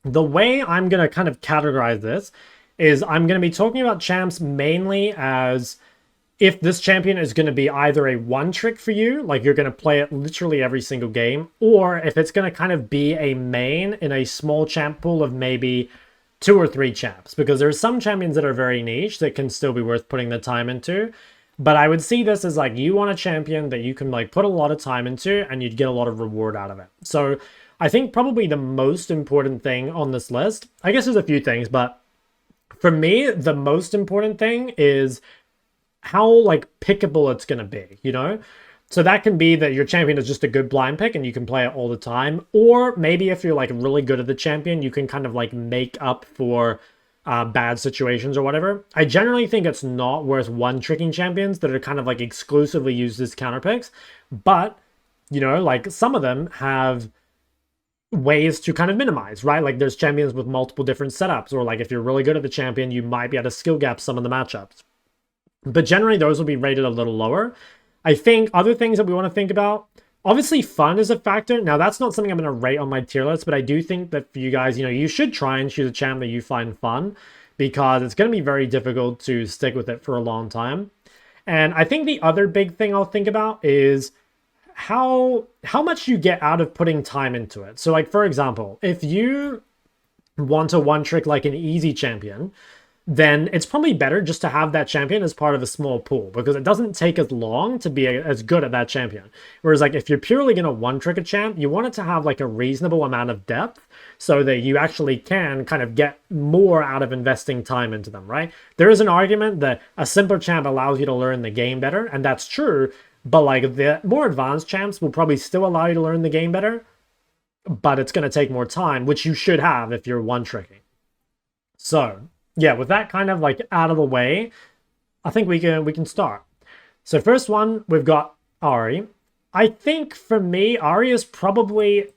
The way I'm going to kind of categorize this is I'm going to be talking about champs mainly as if this champion is going to be either a one trick for you, like you're going to play it literally every single game, or if it's going to kind of be a main in a small champ pool of maybe 2 or 3 champs, because there's some champions that are very niche that can still be worth putting the time into. But I would see this as like you want a champion that you can like put a lot of time into and you'd get a lot of reward out of it. So I think probably the most important thing on this list, I guess there's a few things, but for me, the most important thing is how like pickable it's going to be, you know? So that can be that your champion is just a good blind pick and you can play it all the time. Or maybe if you're like really good at the champion, you can kind of like make up for bad situations or whatever. I generally think it's not worth one-tricking champions that are kind of like exclusively used as counter picks. But, you know, like some of them have ways to kind of minimize, right? Like there's champions with multiple different setups, or like if you're really good at the champion, you might be able to skill gap some of the matchups. But generally, those will be rated a little lower. I think other things that we want to think about, obviously fun is a factor. Now, that's not something I'm going to rate on my tier list, but I do think that for you guys, you know, you should try and choose a champ that you find fun, because it's going to be very difficult to stick with it for a long time. And I think the other big thing I'll think about is how much you get out of putting time into it. So like, for example, if you want to one trick like an easy champion, then it's probably better just to have that champion as part of a small pool, because it doesn't take as long to be as good at that champion. Whereas like if you're purely going to one trick a champ, you want it to have like a reasonable amount of depth so that you actually can kind of get more out of investing time into them, right? There is an argument that a simpler champ allows you to learn the game better, and that's true, but like the more advanced champs will probably still allow you to learn the game better, but it's going to take more time, which you should have if you're one tricking. So yeah, with that kind of like out of the way, I think we can start. So first one, we've got Ahri. I think for me, Ahri is probably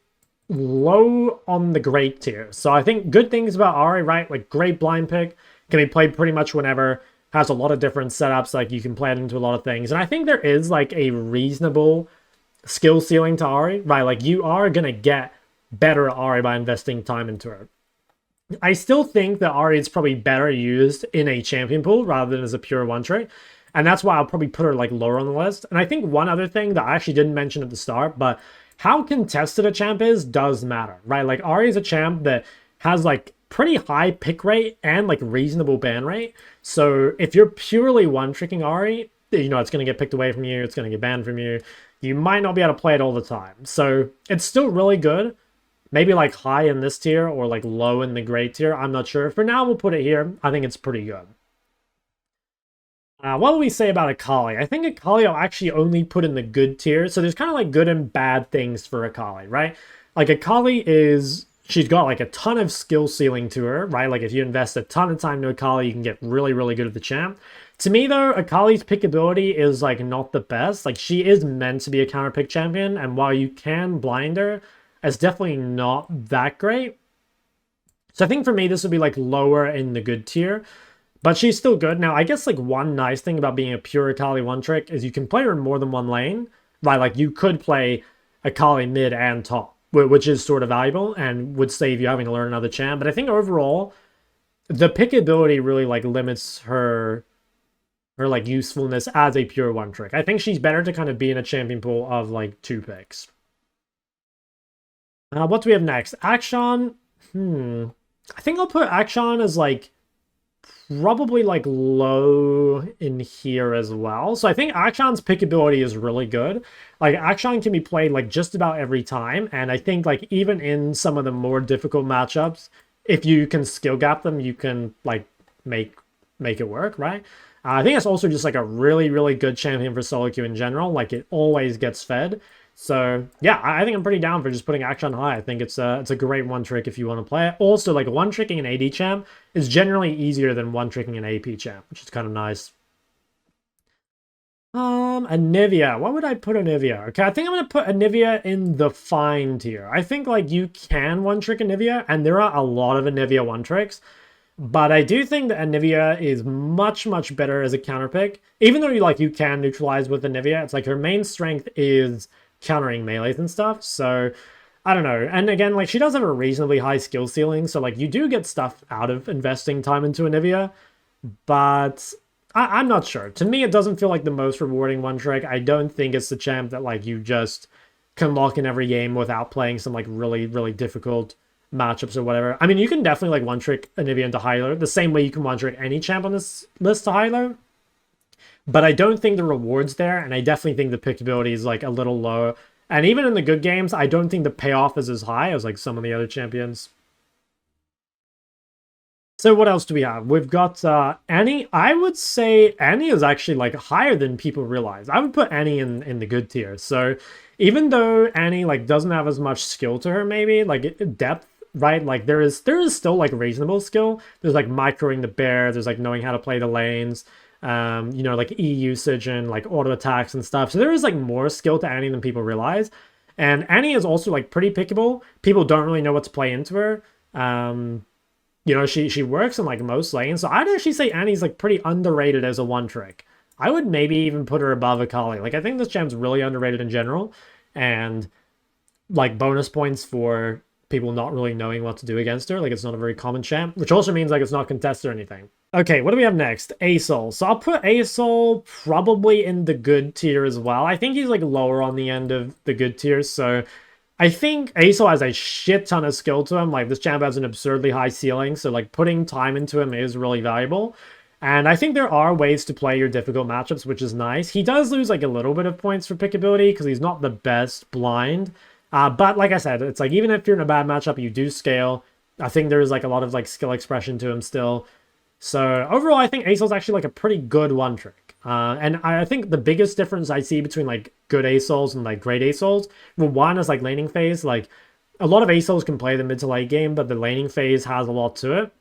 low on the great tier. So I think good things about Ahri, right? Like great blind pick, can be played pretty much whenever, has a lot of different setups, like you can play it into a lot of things. And I think there is like a reasonable skill ceiling to Ahri, right? Like you are going to get better at Ahri by investing time into it. I still think that Ahri is probably better used in a champion pool rather than as a pure one trick. And that's why I'll probably put her like lower on the list. And I think one other thing that I actually didn't mention at the start, but how contested a champ is does matter, right? Like Ahri is a champ that has like pretty high pick rate and like reasonable ban rate. So if you're purely one tricking Ahri, you know, it's going to get picked away from you. It's going to get banned from you. You might not be able to play it all the time. So it's still really good. Maybe like high in this tier or like low in the great tier. I'm not sure. For now, we'll put it here. I think it's pretty good. What do we say about Akali? I think Akali I'll actually only put in the good tier. So there's kind of like good and bad things for Akali, right? Like Akali is, she's got like a ton of skill ceiling to her, right? Like if you invest a ton of time to Akali, you can get really, really good at the champ. To me though, Akali's pickability is like not the best. Like she is meant to be a counter pick champion. And while you can blind her, it's definitely not that great. So I think for me, this would be like lower in the good tier, but she's still good. Now, I guess like one nice thing about being a pure Akali one trick is you can play her in more than one lane, right? Like you could play Akali mid and top, which is sort of valuable and would save you having to learn another champ. But I think overall, the pickability really like limits her like usefulness as a pure one trick. I think she's better to kind of be in a champion pool of like 2 picks. What do we have next? Akshan. I think I'll put Akshan as like probably like low in here as well. So I think Akshan's pickability is really good. Like Akshan can be played like just about every time. And I think like even in some of the more difficult matchups, if you can skill gap them, you can like make it work, right? I think it's also just like a really, really good champion for solo queue in general. Like it always gets fed. So yeah, I think I'm pretty down for just putting Akshan high. I think it's a great one trick if you want to play it. Also, like one tricking an AD champ is generally easier than one tricking an AP champ, which is kind of nice. Anivia. What would I put Anivia? Okay, I think I'm gonna put Anivia in the fine tier. I think like you can one trick Anivia, and there are a lot of Anivia one tricks. But I do think that Anivia is much, much better as a counter pick. Even though you can neutralize with Anivia, it's like her main strength is countering melees and stuff. So I don't know. And again, like, she does have a reasonably high skill ceiling, so like you do get stuff out of investing time into Anivia, but I'm not sure. To me, it doesn't feel like the most rewarding one trick. I don't think it's the champ that like you just can lock in every game without playing some like really, really difficult matchups or whatever. I mean, you can definitely like one trick Anivia into Hylo the same way you can one trick any champ on this list to Hylo. But I don't think the reward's there, and I definitely think the pickability is like a little low. And even in the good games, I don't think the payoff is as high as like some of the other champions. So what else do we have? We've got Annie. I would say Annie is actually like higher than people realize. I would put Annie in the good tier. So even though Annie like doesn't have as much skill to her, maybe like depth, right? Like there is still like reasonable skill. There's like microing the bear. There's like knowing how to play the lanes. You know, like E usage and like auto attacks and stuff. So there is like more skill to Annie than people realize. And Annie is also like pretty pickable. People don't really know what to play into her. You know, she works in like most lanes. So I'd actually say Annie's like pretty underrated as a one trick. I would maybe even put her above Akali. Like I think this champ's really underrated in general. And like bonus points for people not really knowing what to do against her. Like it's not a very common champ, which also means like it's not contested or anything. Okay, what do we have next? Asol. So I'll put Asol probably in the good tier as well. I think he's like lower on the end of the good tier. So I think Asol has a shit ton of skill to him. Like this champ has an absurdly high ceiling. So like putting time into him is really valuable. And I think there are ways to play your difficult matchups, which is nice. He does lose like a little bit of points for pickability because he's not the best blind. But like I said, it's like even if you're in a bad matchup, you do scale. I think there's like a lot of like skill expression to him still. So overall, I think Asol's actually like a pretty good one trick. And I think the biggest difference I see between like good Asols and like great Asols, well, one is like laning phase. Like a lot of Asols can play the mid to late game, but the laning phase has a lot to it.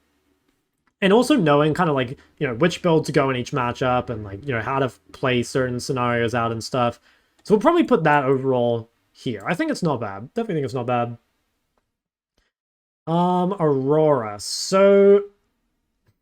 And also knowing kind of like, you know, which build to go in each matchup and like, you know, how to play certain scenarios out and stuff. So we'll probably put that overall here. I think it's not bad. Definitely think it's not bad. Aurora. So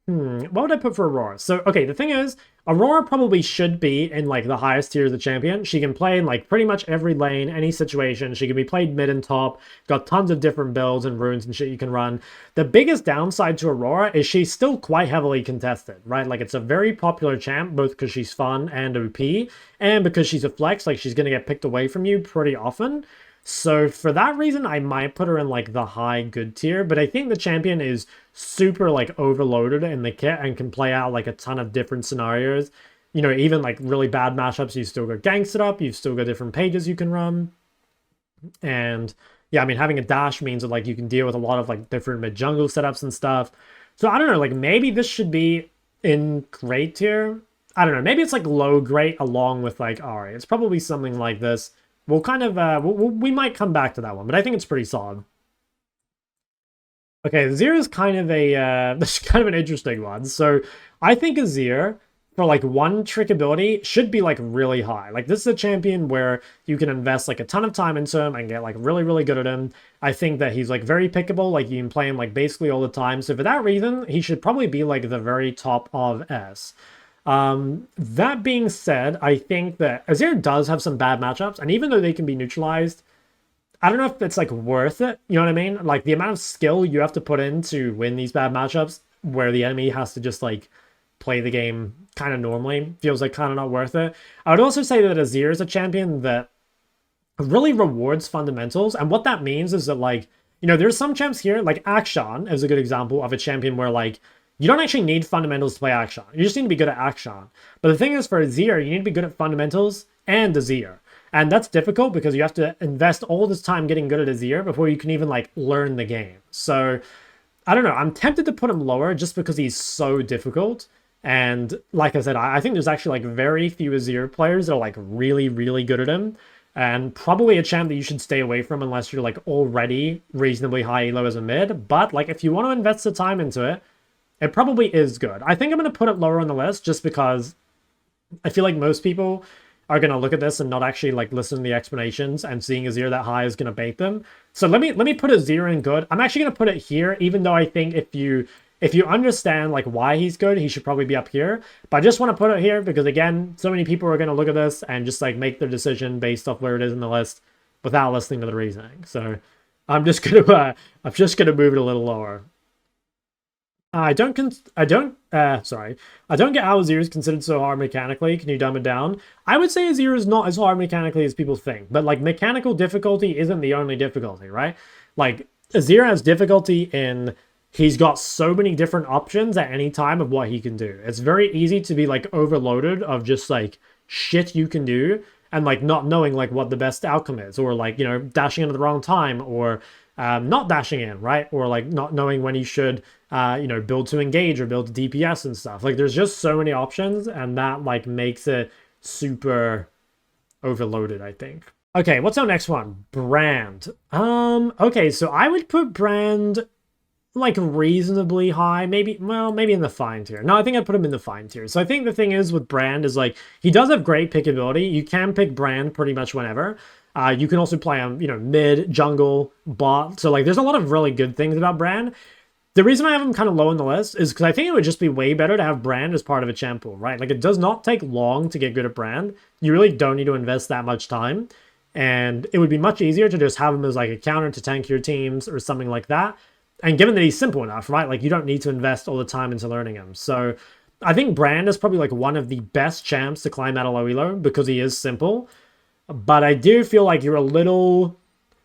what would I put for Aurora? So, okay, the thing is, Aurora probably should be in, like, the highest tier of the champion. She can play in, like, pretty much every lane, any situation. She can be played mid and top. Got tons of different builds and runes and shit you can run. The biggest downside to Aurora is she's still quite heavily contested, right? Like, it's a very popular champ, both because she's fun and OP, and because she's a flex, like, she's gonna get picked away from you pretty often. So for that reason, I might put her in like the high good tier, but I think the champion is super like overloaded in the kit and can play out like a ton of different scenarios. You know, even like really bad matchups, you still got ganks set up, you've still got different pages you can run. And yeah, I mean, having a dash means that like you can deal with a lot of like different mid jungle setups and stuff. So I don't know, like maybe this should be in great tier. I don't know, maybe it's like low great along with like Ahri. It's probably something like this. We'll kind of, we might come back to that one, but I think it's pretty solid. Okay, Azir is kind of a, this is kind of an interesting one. So I think Azir, for like one trick ability, should be like really high. Like this is a champion where you can invest like a ton of time into him and get like really, really good at him. I think that he's like very pickable, like you can play him like basically all the time. So for that reason, he should probably be like the very top of S. That being said, I think that Azir does have some bad matchups, and even though they can be neutralized, I don't know if it's like worth it. You know what I mean? Like the amount of skill you have to put in to win these bad matchups where the enemy has to just like play the game kind of normally feels like kind of not worth it. I would also say that Azir is a champion that really rewards fundamentals, and what that means is that like, you know, there's some champs here, like Akshan is a good example of a champion where like you don't actually need fundamentals to play Akshan. You just need to be good at Akshan. But the thing is, for Azir, you need to be good at fundamentals and Azir. And that's difficult because you have to invest all this time getting good at Azir before you can even, like, learn the game. So, I don't know. I'm tempted to put him lower just because he's so difficult. And, like I said, I think there's actually, like, very few Azir players that are, like, really, really good at him. And probably a champ that you should stay away from unless you're, like, already reasonably high elo as a mid. But, like, if you want to invest the time into it, it probably is good. I think I'm going to put it lower on the list just because I feel like most people are going to look at this and not actually like listen to the explanations, and seeing Azir that high is going to bait them. So let me put Azir in good. I'm actually going to put it here, even though I think if you understand like why he's good, he should probably be up here. But I just want to put it here because again, so many people are going to look at this and just like make their decision based off where it is in the list without listening to the reasoning. So I'm just gonna move it a little lower. Sorry. I don't get how Azir is considered so hard mechanically. Can you dumb it down? I would say Azir is not as hard mechanically as people think, but like mechanical difficulty isn't the only difficulty, right? Like Azir has difficulty in he's got so many different options at any time of what he can do. It's very easy to be like overloaded of just like shit you can do and like not knowing like what the best outcome is, or like, you know, dashing in at the wrong time, or not dashing in, right? Or like not knowing when you should, you know, build to engage or build to DPS and stuff. Like there's just so many options, and that like makes it super overloaded, I think. Okay, what's our next one? Brand. Okay, so I would put Brand like reasonably high, maybe, well, maybe in the fine tier. No, I think I'd put him in the fine tier. So I think the thing is with Brand is like, he does have great pickability. You can pick Brand pretty much whenever. You can also play him, you know, mid, jungle, bot. So like there's a lot of really good things about Brand. The reason I have him kind of low on the list is because I think it would just be way better to have Brand as part of a champ pool, right? Like it does not take long to get good at Brand. You really don't need to invest that much time. And it would be much easier to just have him as like a counter to tank your teams or something like that. And given that he's simple enough, right? Like you don't need to invest all the time into learning him. So I think Brand is probably like one of the best champs to climb out of low elo because he is simple. But I do feel like you're a little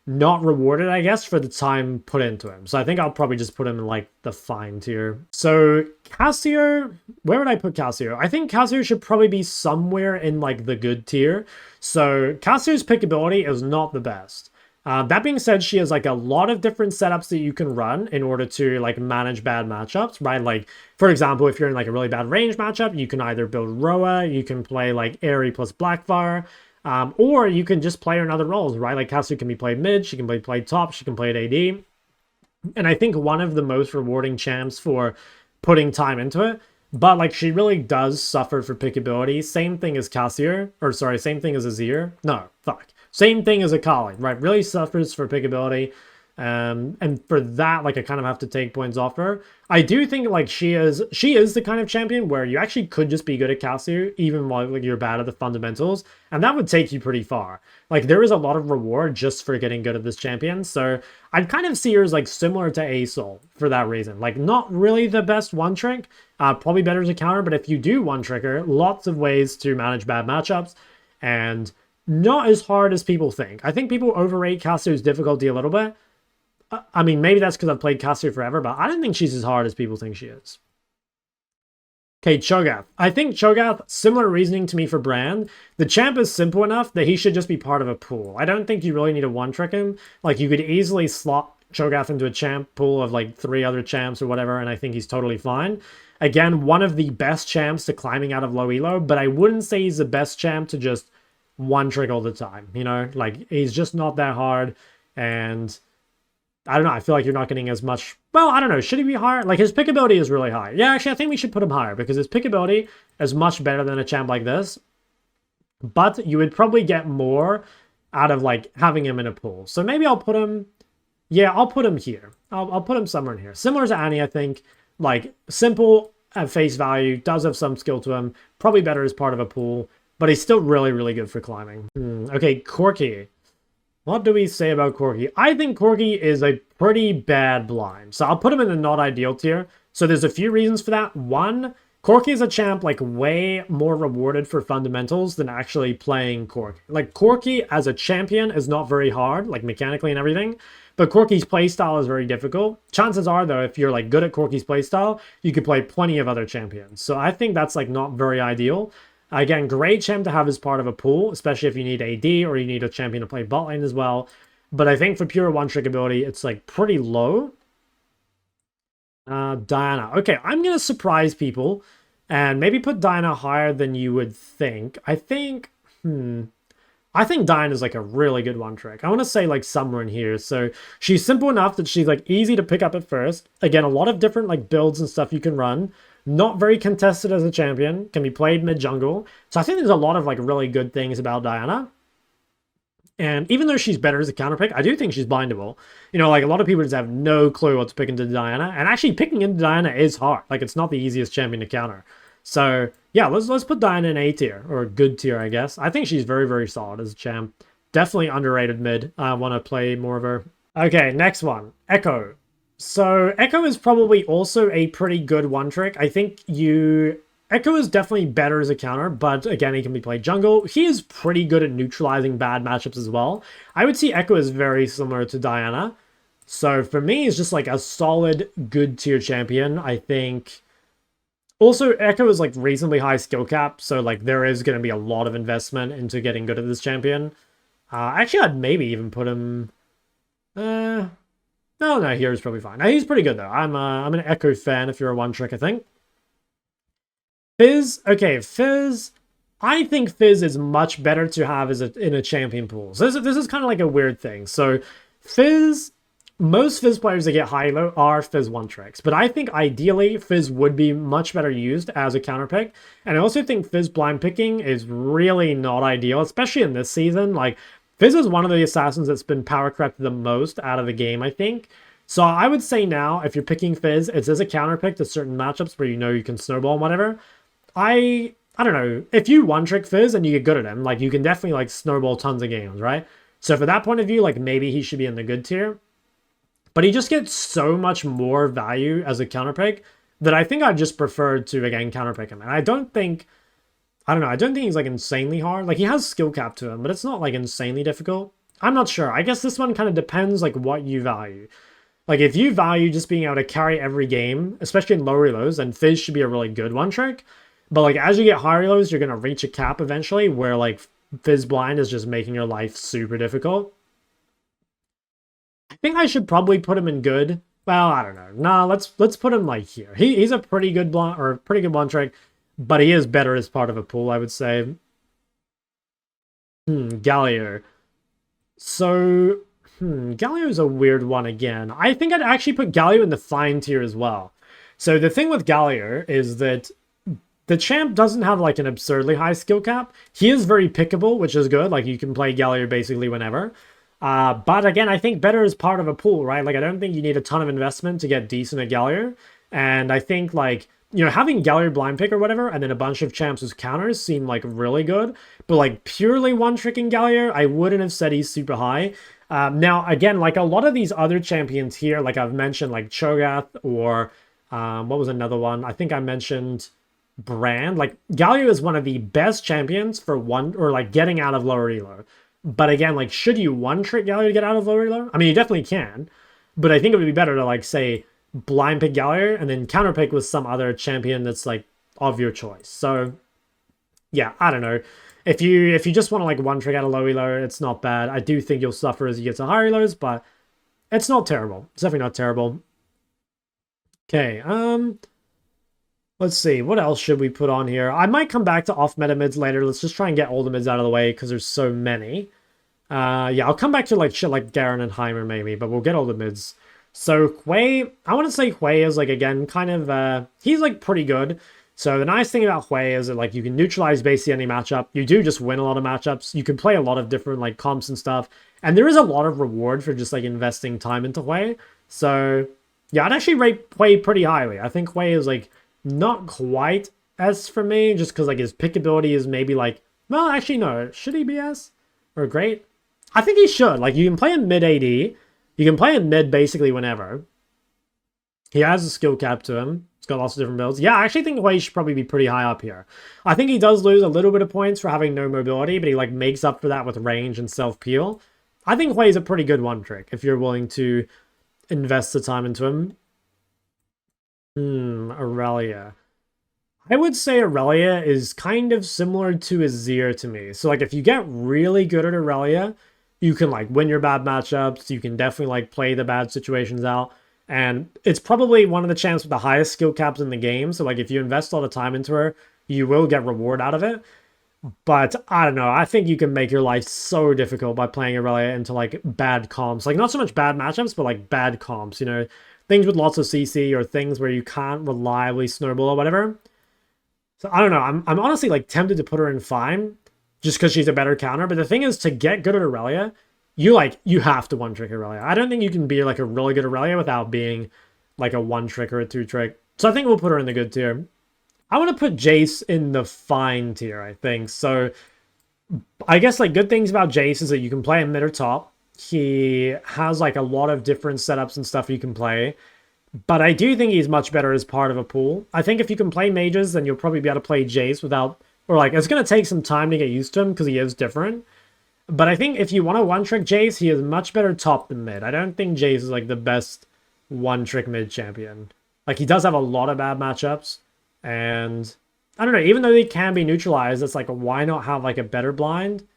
not rewarded, I guess, for the time put into him. So I think I'll probably just put him in like the fine tier. So Cassio, where would I put Cassio? I think Cassio should probably be somewhere in like the good tier. So Cassio's pickability is not the best. That being said, she has like a lot of different setups that you can run in order to like manage bad matchups, right? Like, for example, if you're in like a really bad range matchup, you can either build Roa, you can play like Ahri plus Blackfire, or you can just play her in other roles, right? Like Cassio can be played mid, she can play top, she can play at AD. And I think one of the most rewarding champs for putting time into it, but like she really does suffer for pickability. Same thing as Cassio, or sorry, same thing as Azir. No, fuck. Same thing as Akali, right? Really suffers for pickability. And for that, like I kind of have to take points off her. I do think like she is the kind of champion where you actually could just be good at Cassio even while like you're bad at the fundamentals, and that would take you pretty far. Like there is a lot of reward just for getting good at this champion. So I'd kind of see her as like similar to A Sol for that reason. Like not really the best one trick, probably better as a counter, but if you do one trick her, lots of ways to manage bad matchups, and not as hard as people think. I think people overrate Cassio's difficulty a little bit. I mean, maybe that's because I've played Cassio forever, but I don't think she's as hard as people think she is. Okay, Cho'Gath. I think Cho'Gath, similar reasoning to me for Brand. The champ is simple enough that he should just be part of a pool. I don't think you really need to one-trick him. Like, you could easily slot Cho'Gath into a champ pool of, like, 3 other champs or whatever, and I think he's totally fine. Again, one of the best champs to climbing out of low elo, but I wouldn't say he's the best champ to just one-trick all the time, you know? Like, he's just not that hard, and I don't know, I feel like you're not getting as much. Well, I don't know, should he be higher? Like, his pickability is really high. Yeah, actually, I think we should put him higher because his pickability is much better than a champ like this. But you would probably get more out of, like, having him in a pool. So maybe I'll put him. Yeah, I'll put him here. I'll put him somewhere in here. Similar to Annie, I think. Like, simple at face value, does have some skill to him. Probably better as part of a pool. But he's still really, really good for climbing. Okay, Corki. What do we say about Corki? I think Corki is a pretty bad blind. So I'll put him in the not ideal tier. So there's a few reasons for that. One, Corki is a champ like way more rewarded for fundamentals than actually playing Corki. Like Corki as a champion is not very hard, like mechanically and everything. But Corki's playstyle is very difficult. Chances are though, if you're like good at Corki's playstyle, you could play plenty of other champions. So I think that's like not very ideal. Again, great champ to have as part of a pool, especially if you need AD or you need a champion to play bot lane as well. But I think for pure one-trick ability, it's like pretty low. Diana. Okay, I'm going to surprise people and maybe put Diana higher than you would think. I think Diana is like a really good one-trick. I want to say like somewhere in here. So she's simple enough that she's like easy to pick up at first. Again, a lot of different like builds and stuff you can run. Not very contested as a champion. Can be played mid-jungle. So I think there's a lot of like really good things about Diana. And even though she's better as a counter pick, I do think she's bindable. You know, like a lot of people just have no clue what to pick into Diana. And actually picking into Diana is hard. Like it's not the easiest champion to counter. So yeah, let's put Diana in A tier. Or a good tier, I guess. I think she's very, very solid as a champ. Definitely underrated mid. I want to play more of her. Okay, next one. Ekko. So Ekko is probably also a pretty good one trick. I think Ekko is definitely better as a counter, but again, he can be played jungle. He is pretty good at neutralizing bad matchups as well. I would see Ekko as very similar to Diana. So for me, he's just like a solid, good tier champion. I think also Ekko is like reasonably high skill cap, so like there is going to be a lot of investment into getting good at this champion. Actually, I'd maybe even put him. No, here's probably fine. He's pretty good though. I'm an Ekko fan if you're a one trick, I think. Fizz, okay, Fizz. I think Fizz is much better to have as in a champion pool. So this is kind of like a weird thing. So Fizz, most Fizz players that get high low are Fizz one tricks, but I think ideally Fizz would be much better used as a counter pick. And I also think Fizz blind picking is really not ideal, especially in this season. Like Fizz is one of the assassins that's been power corrected the most out of the game, I think. So I would say now, if you're picking Fizz, it's as a counter pick to certain matchups where you know you can snowball and whatever. I don't know. If you one trick Fizz and you get good at him, like you can definitely like snowball tons of games, right? So for that point of view, like maybe he should be in the good tier. But he just gets so much more value as a counter pick that I think I'd just prefer to again counter pick him. And I don't think he's like insanely hard. Like he has skill cap to him, but it's not like insanely difficult. I'm not sure. I guess this one kind of depends like what you value. Like if you value just being able to carry every game, especially in low reloads, then Fizz should be a really good one trick. But like as you get higher reloads, you're gonna reach a cap eventually where like Fizz blind is just making your life super difficult. I think I should probably put him in good. Well, I don't know. Nah, let's put him like here. He's a pretty good blind or pretty good one trick, but he is better as part of a pool, I would say. Galio. So Galio's a weird one again. I think I'd actually put Galio in the fine tier as well. So the thing with Galio is that the champ doesn't have like an absurdly high skill cap. He is very pickable, which is good. Like you can play Galio basically whenever. But again, I think better as part of a pool, right? Like I don't think you need a ton of investment to get decent at Galio. And I think like, you know, having Galio blind pick or whatever, and then a bunch of champs as counters seem like really good. But like purely one tricking Galio, I wouldn't have said he's super high. Now, again, like a lot of these other champions here, like I've mentioned like Cho'Gath or what was another one? I think I mentioned Brand. Like Galio is one of the best champions for one or like getting out of lower elo. But again, like should you one trick Galio to get out of lower elo? I mean, you definitely can. But I think it would be better to like say blind pick Galio and then counter pick with some other champion that's like of your choice. So yeah, I don't know. If you just want to like one trick out of low elo, it's not bad. I do think you'll suffer as you get to higher elos, but it's not terrible. It's definitely not terrible. Okay, let's see. What else should we put on here? I might come back to off meta mids later. Let's just try and get all the mids out of the way because there's so many. Yeah, I'll come back to like shit like Garen and Heimer maybe, but we'll get all the mids. So Hwei, I want to say Hwei is like, again, kind of, he's like pretty good. So the nice thing about Hwei is that like you can neutralize basically any matchup. You do just win a lot of matchups. You can play a lot of different like comps and stuff. And there is a lot of reward for just like investing time into Hwei. So yeah, I'd actually rate Hwei pretty highly. I think Hwei is like not quite S for me just because like his pickability is maybe like, well, actually no, should he be S or great? I think he should. Like you can play in mid AD. You can play in mid basically whenever. He has a skill cap to him. He's got lots of different builds. Yeah, I actually think Hwei should probably be pretty high up here. I think he does lose a little bit of points for having no mobility, but he like makes up for that with range and self-peel. I think Hwei is a pretty good one trick if you're willing to invest the time into him. Irelia. I would say Irelia is kind of similar to Azir to me. So like if you get really good at Irelia, you can like win your bad matchups. You can definitely like play the bad situations out. And it's probably one of the champs with the highest skill caps in the game. So like if you invest a lot of time into her, you will get reward out of it. But I don't know. I think you can make your life so difficult by playing Irelia into like bad comps. Like not so much bad matchups, but like bad comps, you know, things with lots of CC or things where you can't reliably snowball or whatever. So I don't know. I'm honestly like tempted to put her in fine just because she's a better counter. But the thing is, to get good at Irelia, you have to one trick Irelia. I don't think you can be like a really good Irelia without being like a one trick or a two trick. So I think we'll put her in the good tier. I want to put Jayce in the fine tier, I think. So I guess like good things about Jayce is that you can play him mid or top. he has like a lot of different setups and stuff you can play. But I do think he's much better as part of a pool. I think if you can play mages, then you'll probably be able to play Jayce without... Or like, it's going to take some time to get used to him because he is different. But I think if you want to one-trick Jayce, he is much better top than mid. I don't think Jayce is like the best one-trick mid champion. Like, he does have a lot of bad matchups. And I don't know, even though they can be neutralized, it's like, why not have like a better blind?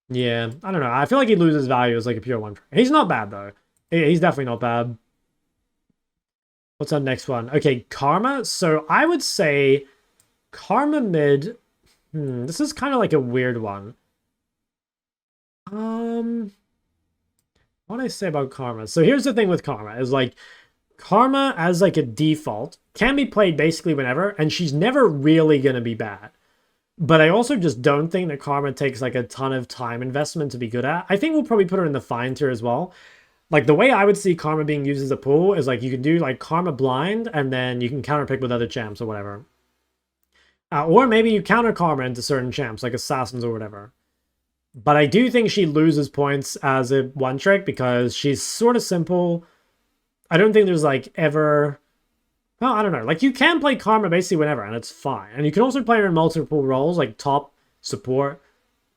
Yeah, I don't know. I feel like he loses value as like a pure one-trick. He's not bad though. He's definitely not bad. What's our next one? Okay, Karma. So I would say Karma mid. This is kind of like a weird one. What do I say about Karma? So here's the thing with Karma is like Karma as like a default can be played basically whenever, and she's never really gonna be bad. But I also just don't think that Karma takes like a ton of time investment to be good at. I think we'll probably put her in the fine tier as well. Like, the way I would see Karma being used as a pool is, like, you can do, like, Karma blind, and then you can counterpick with other champs or whatever. Or maybe you counter Karma into certain champs, like Assassins or whatever. But I do think she loses points as a one-trick because she's sort of simple. I don't think there's, like, ever... Well, I don't know. Like, you can play Karma basically whenever, and it's fine. And you can also play her in multiple roles, like top, support.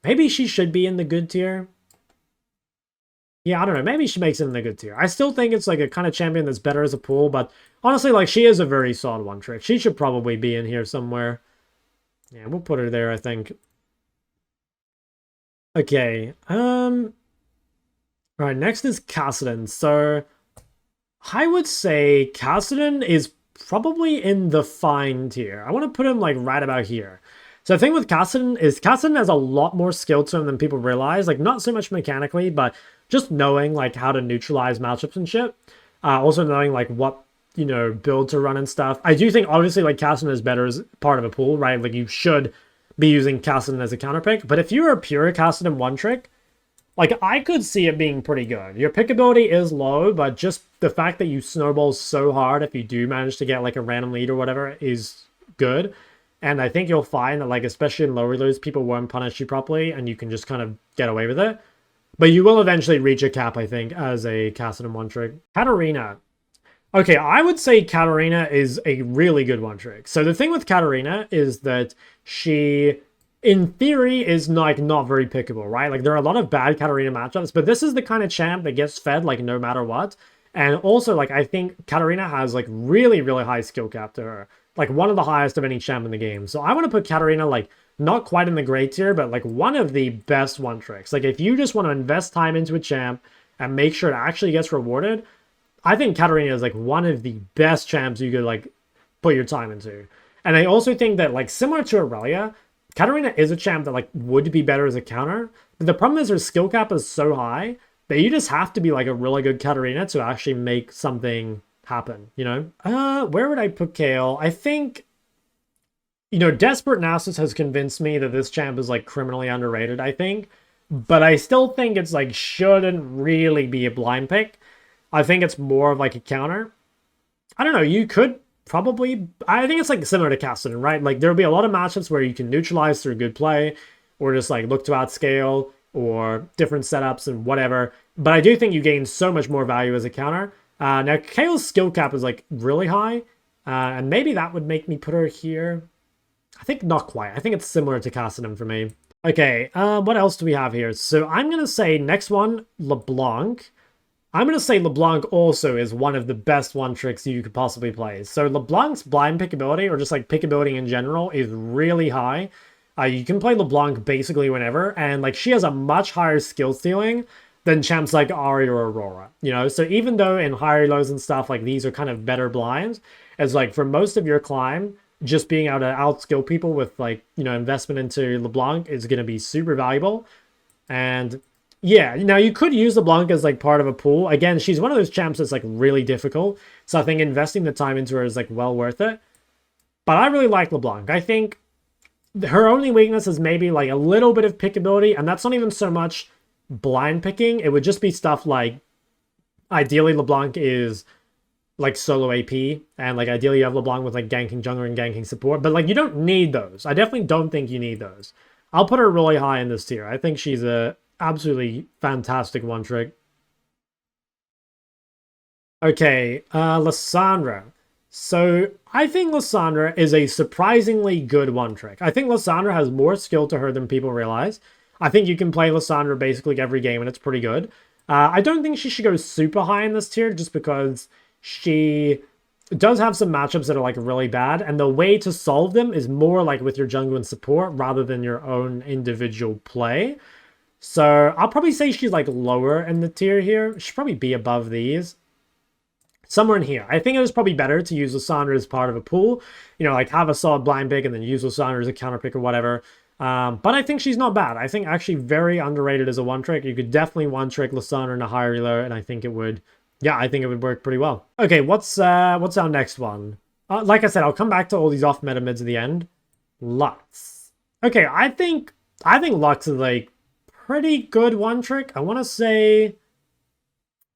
Maybe she should be in the good tier. Yeah, I don't know. Maybe she makes it in the good tier. I still think it's like a kind of champion that's better as a pool, but honestly, like, she is a very solid one-trick. She should probably be in here somewhere. Yeah, we'll put her there, I think. Okay. Alright, next is Kassadin. So, I would say Kassadin is probably in the fine tier. I want to put him, like, right about here. So the thing with Kassadin is Kassadin has a lot more skill to him than people realize. Like, not so much mechanically, but just knowing, like, how to neutralize matchups and shit. Also knowing, like, what, you know, build to run and stuff. I do think, obviously, like, Kassadin is better as part of a pool, right? Like, you should be using Kassadin as a counterpick. But if you're a pure Kassadin one-trick, like, I could see it being pretty good. Your pickability is low, but just the fact that you snowball so hard if you do manage to get, like, a random lead or whatever is good. And I think you'll find that, like, especially in low reloads, people won't punish you properly, and you can just kind of get away with it. But you will eventually reach a cap, I think, as a Kassadin one-trick. Katarina. Okay, I would say Katarina is a really good one-trick. So the thing with Katarina is that she, in theory, is not very pickable, right? Like, there are a lot of bad Katarina matchups, but this is the kind of champ that gets fed, like, no matter what. And also, like, I think Katarina has, like, really, really high skill cap to her. Like, one of the highest of any champ in the game. So I want to put Katarina, like, not quite in the great tier, but, like, one of the best one-tricks. Like, if you just want to invest time into a champ and make sure it actually gets rewarded, I think Katarina is, like, one of the best champs you could, like, put your time into. And I also think that, like, similar to Irelia, Katarina is a champ that, like, would be better as a counter. But the problem is her skill cap is so high that you just have to be, like, a really good Katarina to actually make something happen, you know? Where would I put Kayle? I think, you know, Desperate Nasus has convinced me that this champ is, like, criminally underrated, I think. But I still think it's, like, shouldn't really be a blind pick. I think it's more of, like, a counter. I don't know, you could probably... I think it's, like, similar to Kassadin, right? Like, there'll be a lot of matchups where you can neutralize through good play, or just, like, look to outscale, or different setups and whatever. But I do think you gain so much more value as a counter. Now, Kayle's skill cap is, like, really high, and maybe that would make me put her here. I think not quite. I think it's similar to Kassadin for me. Okay, what else do we have here? So I'm going to say next one, LeBlanc. I'm going to say LeBlanc also is one of the best one-tricks you could possibly play. So LeBlanc's blind pickability, or just, like, pickability in general, is really high. You can play LeBlanc basically whenever, and, like, she has a much higher skill ceiling than champs like Ahri or Aurora, you know? So even though in higher lows and stuff, like, these are kind of better blinds, it's like, for most of your climb, just being able to outskill people with, like, you know, investment into LeBlanc is going to be super valuable. And yeah, now you could use LeBlanc as, like, part of a pool. Again, she's one of those champs that's, like, really difficult. So I think investing the time into her is, like, well worth it. But I really like LeBlanc. I think her only weakness is maybe, like, a little bit of pickability, and that's not even so much blind picking. It would just be stuff like, ideally LeBlanc is, like, solo AP, and, like, ideally you have LeBlanc with, like, ganking jungler and ganking support, but, like, you don't need those. I definitely don't think you need those. I'll put her really high in this tier. I think she's a absolutely fantastic one trick. Okay, Lissandra. So I think Lissandra is a surprisingly good one trick. I think Lissandra has more skill to her than people realize. I think you can play Lissandra basically every game and it's pretty good. I don't think she should go super high in this tier just because she does have some matchups that are like really bad, and the way to solve them is more like with your jungle and support rather than your own individual play. So I'll probably say she's like lower in the tier here. She'd probably be above these. Somewhere in here. I think it was probably better to use Lissandra as part of a pool. You know, like have a solid blind pick and then use Lissandra as a counter pick or whatever. But I think she's not bad. I think actually very underrated as a one trick. You could definitely one trick Lissandra in a higher elo, and I think it would, yeah, I think it would work pretty well. Okay, what's our next one? Like I said, I'll come back to all these off meta mids at the end. Lux. Okay, I think Lux is like pretty good one trick. I want to say,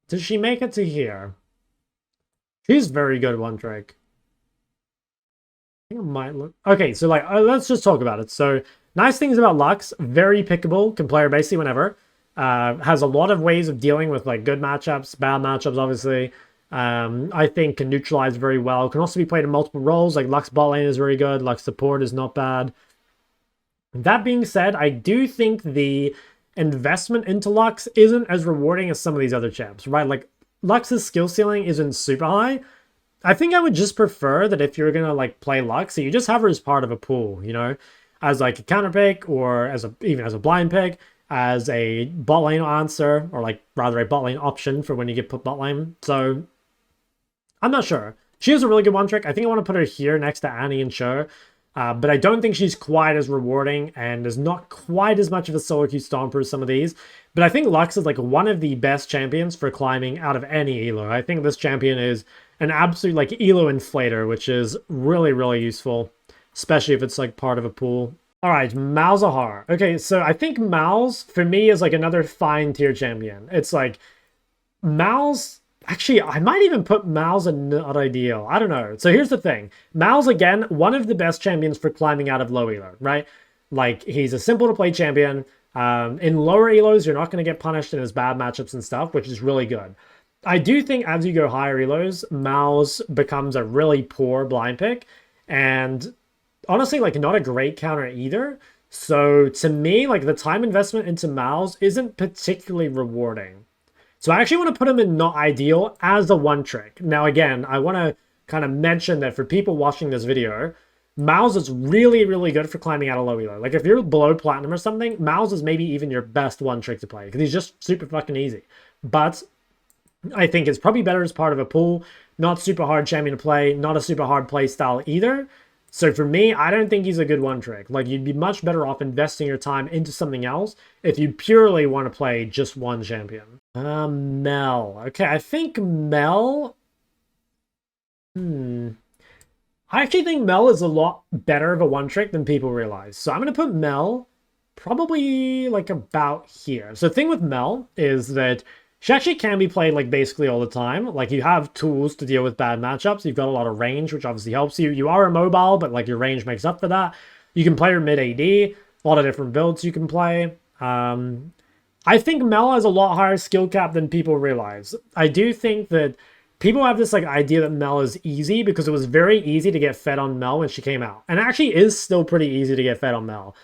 does she make it to here? She's very good one trick. I think I might look. Okay, so like let's just talk about it. So nice things about Lux, very pickable, can play her basically whenever. Has a lot of ways of dealing with like good matchups, bad matchups, obviously. I think can neutralize very well. Can also be played in multiple roles. Like Lux bot lane is very good. Lux support is not bad. That being said, I do think the investment into Lux isn't as rewarding as some of these other champs, right? Like Lux's skill ceiling isn't super high. I think I would just prefer that if you're gonna like play Lux, so you just have her as part of a pool, you know, as like a counter pick or as even as a blind pick, as a bot lane answer, or like rather a bot lane option for when you get put bot lane. So I'm not sure. She has a really good one trick. I think I want to put her here next to Annie and Cho. But I don't think she's quite as rewarding and is not quite as much of a solo queue stomper as some of these. But I think Lux is like one of the best champions for climbing out of any elo. I think this champion is an absolute like elo inflator, which is really, really useful, especially if it's like part of a pool. All right, Malzahar. Okay, so I think Malz for me is like another fine tier champion. It's like Malz. Actually, I might even put Malz in not ideal. I don't know. So here's the thing. Malz, again, one of the best champions for climbing out of low elo, right? Like, he's a simple to play champion. In lower elos, you're not going to get punished in his bad matchups and stuff, which is really good. I do think as you go higher elos, Malz becomes a really poor blind pick. And honestly, like, not a great counter either. So to me, like, the time investment into Malz isn't particularly rewarding. So I actually want to put him in not ideal as a one trick. Now, again, I want to kind of mention that for people watching this video, Malz is really, really good for climbing out of low elo. Like if you're below platinum or something, Malz is maybe even your best one trick to play because he's just super fucking easy. But I think it's probably better as part of a pool. Not super hard champion to play, not a super hard play style either. So for me, I don't think he's a good one trick. Like you'd be much better off investing your time into something else if you purely want to play just one champion. Mel. Okay, I think Mel... I actually think Mel is a lot better of a one trick than people realize. So I'm going to put Mel probably like about here. So the thing with Mel is that she actually can be played like basically all the time. Like you have tools to deal with bad matchups. You've got a lot of range, which obviously helps you. You are immobile, but like your range makes up for that. You can play her mid AD, a lot of different builds you can play. I think Mel has a lot higher skill cap than people realize. I do think that people have this like idea that Mel is easy because it was very easy to get fed on Mel when she came out. And it actually is still pretty easy to get fed on Mel.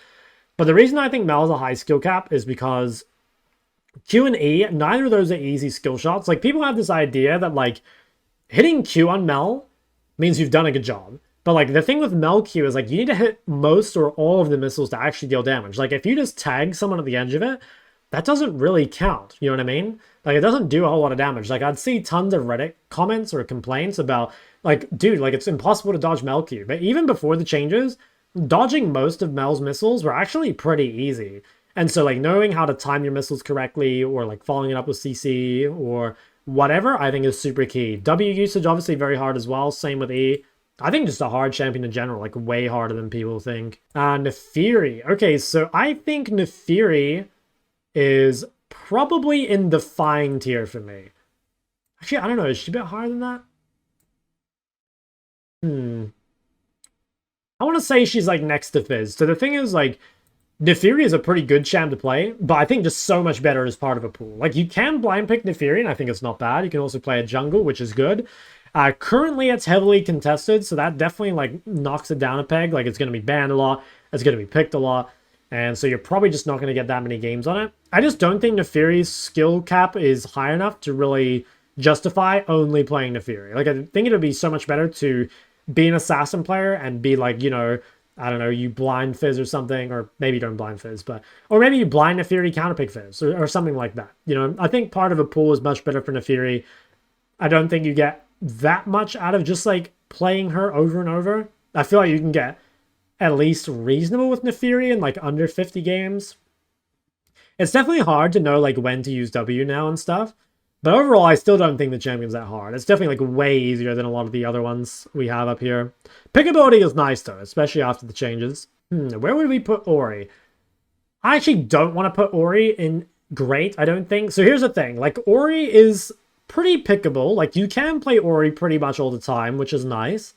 But the reason I think Mel is a high skill cap is because Q and E, neither of those are easy skill shots. Like, people have this idea that, like, hitting Q on Mel means you've done a good job. But, like, the thing with Mel Q is, like, you need to hit most or all of the missiles to actually deal damage. Like, if you just tag someone at the edge of it, that doesn't really count. You know what I mean? Like, it doesn't do a whole lot of damage. Like, I'd see tons of Reddit comments or complaints about, like, dude, like, it's impossible to dodge Mel Q. But even before the changes, dodging most of Mel's missiles were actually pretty easy. And so, like, knowing how to time your missiles correctly or, like, following it up with CC or whatever, I think is super key. W usage, obviously, very hard as well. Same with E. I think just a hard champion in general, like, way harder than people think. Naafiri. Okay, so I think Naafiri is probably in the fine tier for me. Actually, I don't know. Is she a bit higher than that? I want to say she's, like, next to Fizz. So the thing is, like, Naafiri is a pretty good champ to play, but I think just so much better as part of a pool. Like, you can blind pick Naafiri, and I think it's not bad. You can also play a jungle, which is good. Currently, it's heavily contested, so that definitely, like, knocks it down a peg. Like, it's going to be banned a lot. It's going to be picked a lot. And so you're probably just not going to get that many games on it. I just don't think Naafiri's skill cap is high enough to really justify only playing Naafiri. Like, I think it would be so much better to be an assassin player and be like, you know, I don't know, you blind Fizz or something, or maybe you don't blind Fizz, but, or maybe you blind Naafiri, counterpick Fizz, or something like that. You know, I think part of a pool is much better for Naafiri. I don't think you get that much out of just like playing her over and over. I feel like you can get at least reasonable with Naafiri in like under 50 games. It's definitely hard to know like when to use W now and stuff. But overall, I still don't think the champion's that hard. It's definitely like way easier than a lot of the other ones we have up here. Pickability is nice though, especially after the changes. Where would we put Ori? I actually don't want to put Ori in great, I don't think. So here's the thing, like Ori is pretty pickable. Like you can play Ori pretty much all the time, which is nice.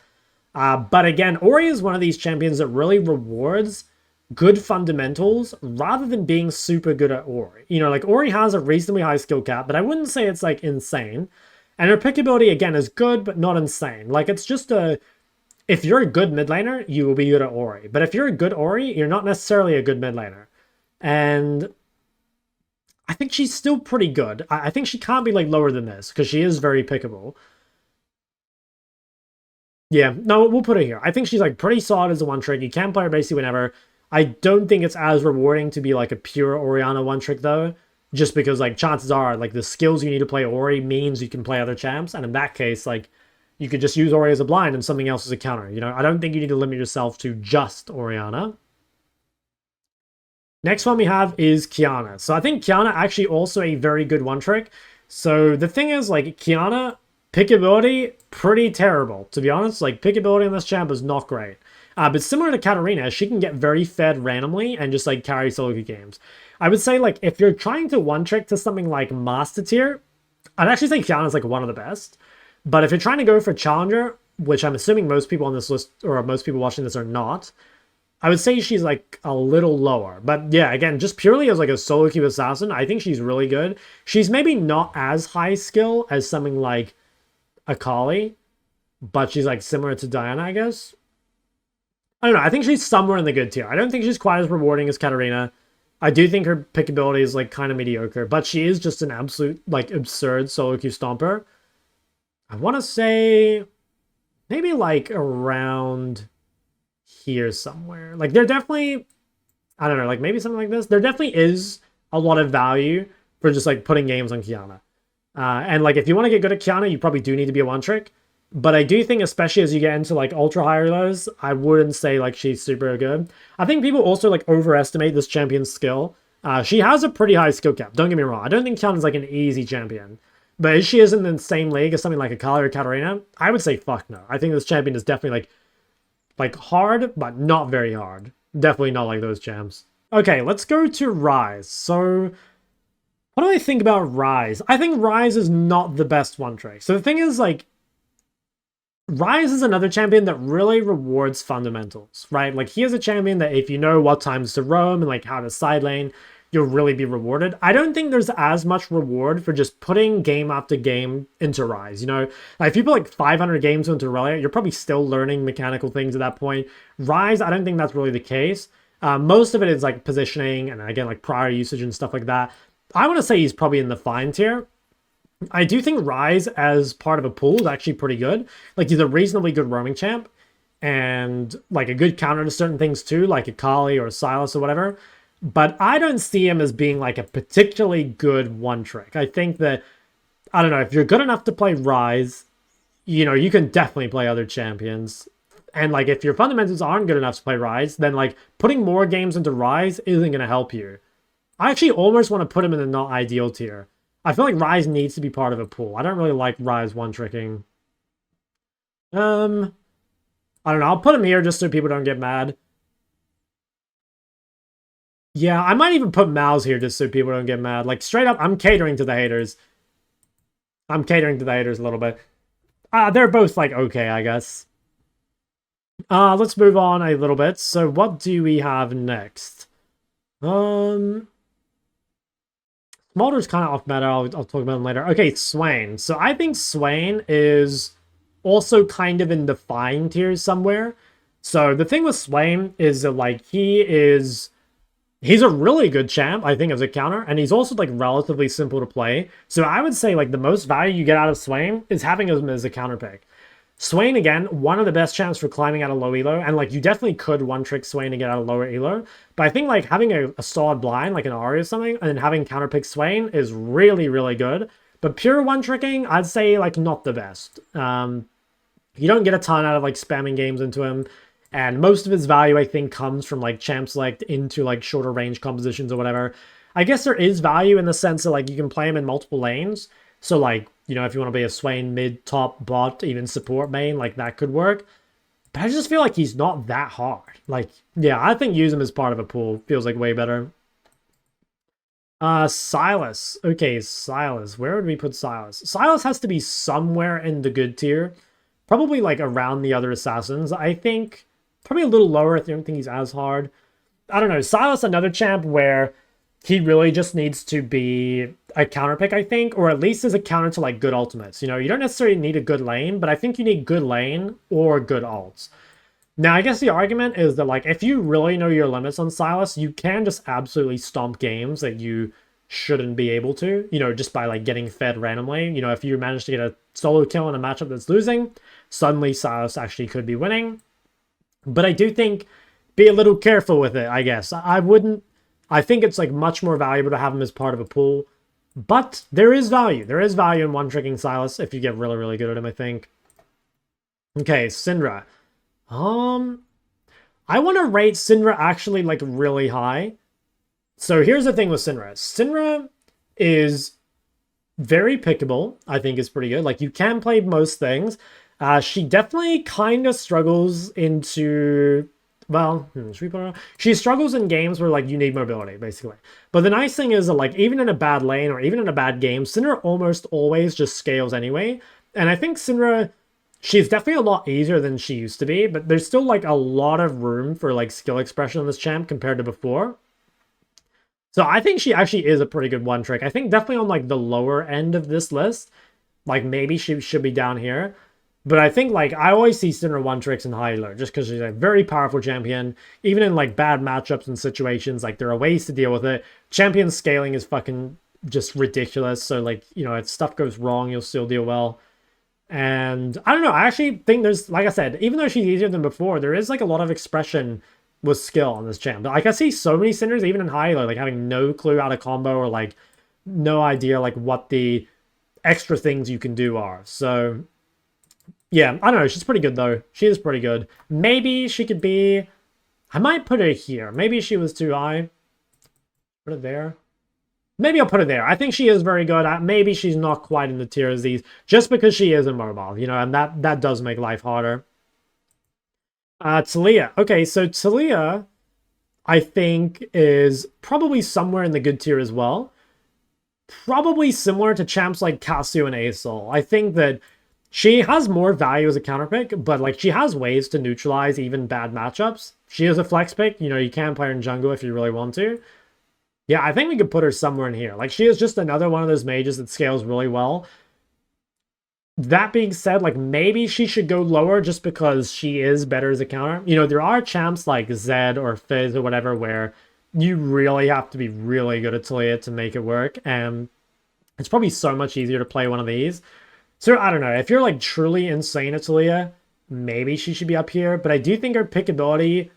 But again, Ori is one of these champions that really rewards good fundamentals rather than being super good at Ori. You know, like Ori has a reasonably high skill cap, but I wouldn't say it's like insane. And her pickability, again, is good, but not insane. Like it's just if you're a good mid laner, you will be good at Ori. But if you're a good Ori, you're not necessarily a good mid laner. And I think she's still pretty good. I think she can't be like lower than this because she is very pickable. Yeah, no, we'll put her here. I think she's like pretty solid as a one trick. You can play her basically whenever. I don't think it's as rewarding to be like a pure Orianna one trick though, just because like chances are like the skills you need to play Ori means you can play other champs, and in that case like you could just use Ori as a blind and something else as a counter. You know, I don't think you need to limit yourself to just Orianna. Next one we have is Qiyana. So I think Qiyana actually also a very good one trick. So the thing is like Qiyana pickability pretty terrible to be honest. Like pickability on this champ is not great. But similar to Katarina, she can get very fed randomly and just like carry solo queue games. I would say like if you're trying to one trick to something like Master Tier, I'd actually say Qiyana is like one of the best. But if you're trying to go for Challenger, which I'm assuming most people on this list or most people watching this are not, I would say she's like a little lower. But yeah, again, just purely as like a solo queue assassin, I think she's really good. She's maybe not as high skill as something like Akali, but she's like similar to Diana, I guess. I don't know. I think she's somewhere in the good tier. I don't think she's quite as rewarding as Katarina. I do think her pickability is like kind of mediocre, but she is just an absolute like absurd solo queue stomper. I want to say maybe like around here somewhere. Like there definitely, I don't know, like maybe something like this. There definitely is a lot of value for just like putting games on Qiyana. And like if you want to get good at Qiyana, you probably do need to be a one trick. But I do think, especially as you get into like ultra higher lows, I wouldn't say like she's super good. I think people also like overestimate this champion's skill. She has a pretty high skill cap. Don't get me wrong. I don't think Qiyana's like an easy champion. But if she is in the same league as something like Akali or Katarina, I would say fuck no. I think this champion is definitely like hard, but not very hard. Definitely not like those champs. Okay, let's go to Ryze. So what do I think about Ryze? I think Ryze is not the best one trick. So the thing is like, Ryze is another champion that really rewards fundamentals, right? Like he is a champion that if you know what times to roam and like how to side lane, you'll really be rewarded. I don't think there's as much reward for just putting game after game into Ryze, you know? Like if you put like 500 games into Irelia, you're probably still learning mechanical things at that point. Ryze, I don't think that's really the case. Most of it is like positioning and again, like prior usage and stuff like that. I want to say he's probably in the fine tier. I do think Ryze as part of a pool is actually pretty good. Like he's a reasonably good roaming champ and like a good counter to certain things too, like Akali or Sylas or whatever. But I don't see him as being like a particularly good one trick. I think that, I don't know, if you're good enough to play Ryze, you know, you can definitely play other champions. And like if your fundamentals aren't good enough to play Ryze, then like putting more games into Ryze isn't going to help you. I actually almost want to put him in the not ideal tier. I feel like Ryze needs to be part of a pool. I don't really like Ryze one-tricking. I don't know. I'll put him here just so people don't get mad. Yeah, I might even put Malz here just so people don't get mad. Like, straight up, I'm catering to the haters. I'm catering to the haters a little bit. They're both, like, okay, I guess. Let's move on a little bit. So, what do we have next? Um, Smolder's kind of off meta. I'll talk about him later. Okay, Swain. So I think Swain is also kind of in the fine tier somewhere. So the thing with Swain is that, like, he's a really good champ, I think, as a counter, and he's also, like, relatively simple to play. So I would say, like, the most value you get out of Swain is having him as a counter pick. Swain, again, one of the best champs for climbing out of low elo, and, like, you definitely could one-trick Swain to get out of lower elo, but I think, like, having a solid blind, like an Ahri or something, and then having counter-pick Swain is really, really good. But pure one-tricking, I'd say, like, not the best. You don't get a ton out of, like, spamming games into him, and most of his value, I think, comes from, like, champ select into, like, shorter range compositions or whatever. I guess there is value in the sense that, like, you can play him in multiple lanes, so, like, you know, if you want to be a Swain mid, top, bot, even support main, like, that could work. But I just feel like he's not that hard. Like, yeah, I think use him as part of a pool feels like way better. Sylas. Okay, Sylas. Where would we put Sylas? Sylas has to be somewhere in the good tier. Probably, like, around the other assassins. I think probably a little lower. I don't think he's as hard. I don't know. Sylas, another champ where he really just needs to be a counter pick, I think, or at least as a counter to, like, good ultimates. You know, you don't necessarily need a good lane, but I think you need good lane or good ults. Now, I guess the argument is that, like, if you really know your limits on Sylas, you can just absolutely stomp games that you shouldn't be able to, you know, just by, like, getting fed randomly. You know, if you manage to get a solo kill in a matchup that's losing, suddenly Sylas actually could be winning. But I do think be a little careful with it, I guess. I think it's, like, much more valuable to have him as part of a pool. But there is value. There is value in one-tricking Sylas if you get really, really good at him, I think. Okay, Syndra. I want to rate Syndra actually, like, really high. So here's the thing with Syndra. Syndra is very pickable, I think is pretty good. Like, you can play most things. She definitely kind of struggles into... Well, should we put her on? She struggles in games where, like, you need mobility, basically. But the nice thing is that, like, even in a bad lane or even in a bad game, Syndra almost always just scales anyway. And I think Syndra, she's definitely a lot easier than she used to be, but there's still, like, a lot of room for, like, skill expression on this champ compared to before. So I think she actually is a pretty good one trick. I think definitely on, like, the lower end of this list, like, maybe she should be down here. But I think, like, I always see Syndra one tricks in high elo just because she's a very powerful champion. Even in, like, bad matchups and situations, like, there are ways to deal with it. Champion scaling is fucking just ridiculous. So, like, you know, if stuff goes wrong, you'll still deal well. And I don't know. I actually think there's, like I said, even though she's easier than before, there is, like, a lot of expression with skill on this champ. Like, I see so many Syndras, even in high elo, like, having no clue how to combo or, like, no idea, like, what the extra things you can do are. So... yeah, I don't know. She's pretty good, though. She is pretty good. Maybe she could be... I might put her here. Maybe she was too high. Put it there. Maybe I'll put it there. I think she is very good. Maybe she's not quite in the tier as these, just because she is immobile, you know, and that does make life harder. Taliyah. Okay, so Taliyah, I think, is probably somewhere in the good tier as well. Probably similar to champs like Cassio and Asol. I think that she has more value as a counter pick, but, like, she has ways to neutralize even bad matchups. She is a flex pick. You know, you can play her in jungle if you really want to. Yeah, I think we could put her somewhere in here. Like, she is just another one of those mages that scales really well. That being said, like, maybe she should go lower just because she is better as a counter. You know, there are champs like Zed or Fizz or whatever where you really have to be really good at Taliyah to make it work. And it's probably so much easier to play one of these. So, I don't know. If you're, like, truly insane at Taliyah, maybe she should be up here. But I do think her pickability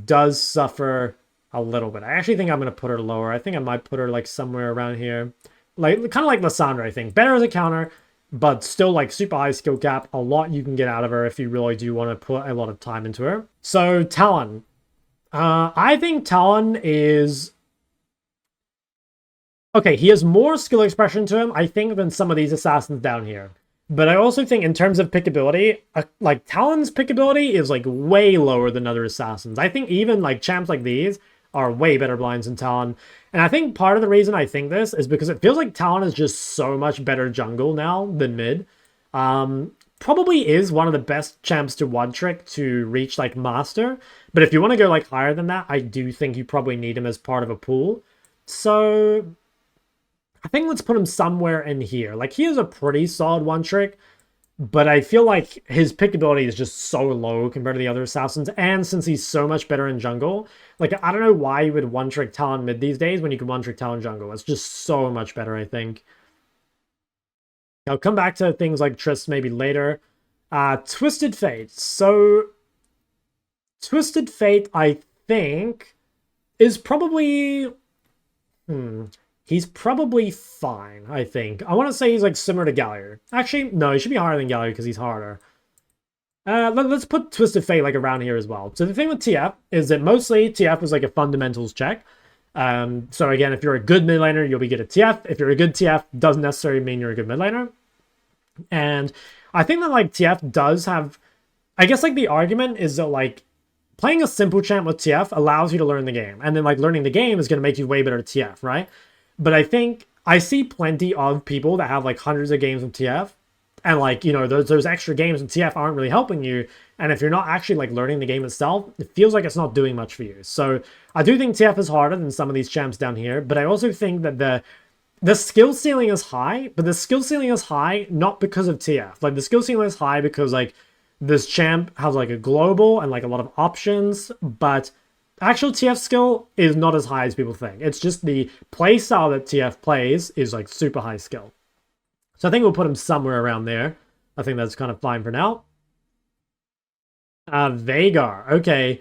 does suffer a little bit. I actually think I'm going to put her lower. I think I might put her, like, somewhere around here. Like, kind of like Lissandra, I think. Better as a counter, but still, like, super high skill cap. A lot you can get out of her if you really do want to put a lot of time into her. So, Talon. I think Talon is... okay, he has more skill expression to him, I think, than some of these assassins down here. But I also think in terms of pickability, like, Talon's pickability is, like, way lower than other assassins. I think even, like, champs like these are way better blinds than Talon. And I think part of the reason I think this is because it feels like Talon is just so much better jungle now than mid. probably is one of the best champs to one trick to reach like master. But if you want to go like higher than that, I do think you probably need him as part of a pool. So I think let's put him somewhere in here. Like, he is a pretty solid one trick, but I feel like his pickability is just so low compared to the other assassins. And since he's so much better in jungle, like, I don't know why you would one trick Talon mid these days when you can one trick Talon jungle. It's just so much better, I think. I'll come back to things like Triss maybe later. Twisted Fate. So Twisted Fate, I think, is probably... He's probably fine, I think. I want to say he's like similar to Galio. Actually, no, he should be higher than Galio because he's harder. Let's put Twisted Fate like around here as well. So the thing with TF is that mostly TF was like a fundamentals check. So again, if you're a good mid laner, you'll be good at TF. If you're a good TF, doesn't necessarily mean you're a good mid laner. And I think that like TF does have... I guess like the argument is that like playing a simple champ with TF allows you to learn the game. And then like learning the game is going to make you way better at TF, right? But I think I see plenty of people that have like hundreds of games with TF, and like, you know, those extra games in TF aren't really helping you. And if you're not actually like learning the game itself, it feels like it's not doing much for you. So I do think TF is harder than some of these champs down here, but I also think that the skill ceiling is high, but the skill ceiling is high not because of TF. Like, the skill ceiling is high because like this champ has like a global and like a lot of options, but actual TF skill is not as high as people think. It's just the playstyle that TF plays is like super high skill. So I think we'll put him somewhere around there. I think that's kind of fine for now. Veigar. Okay.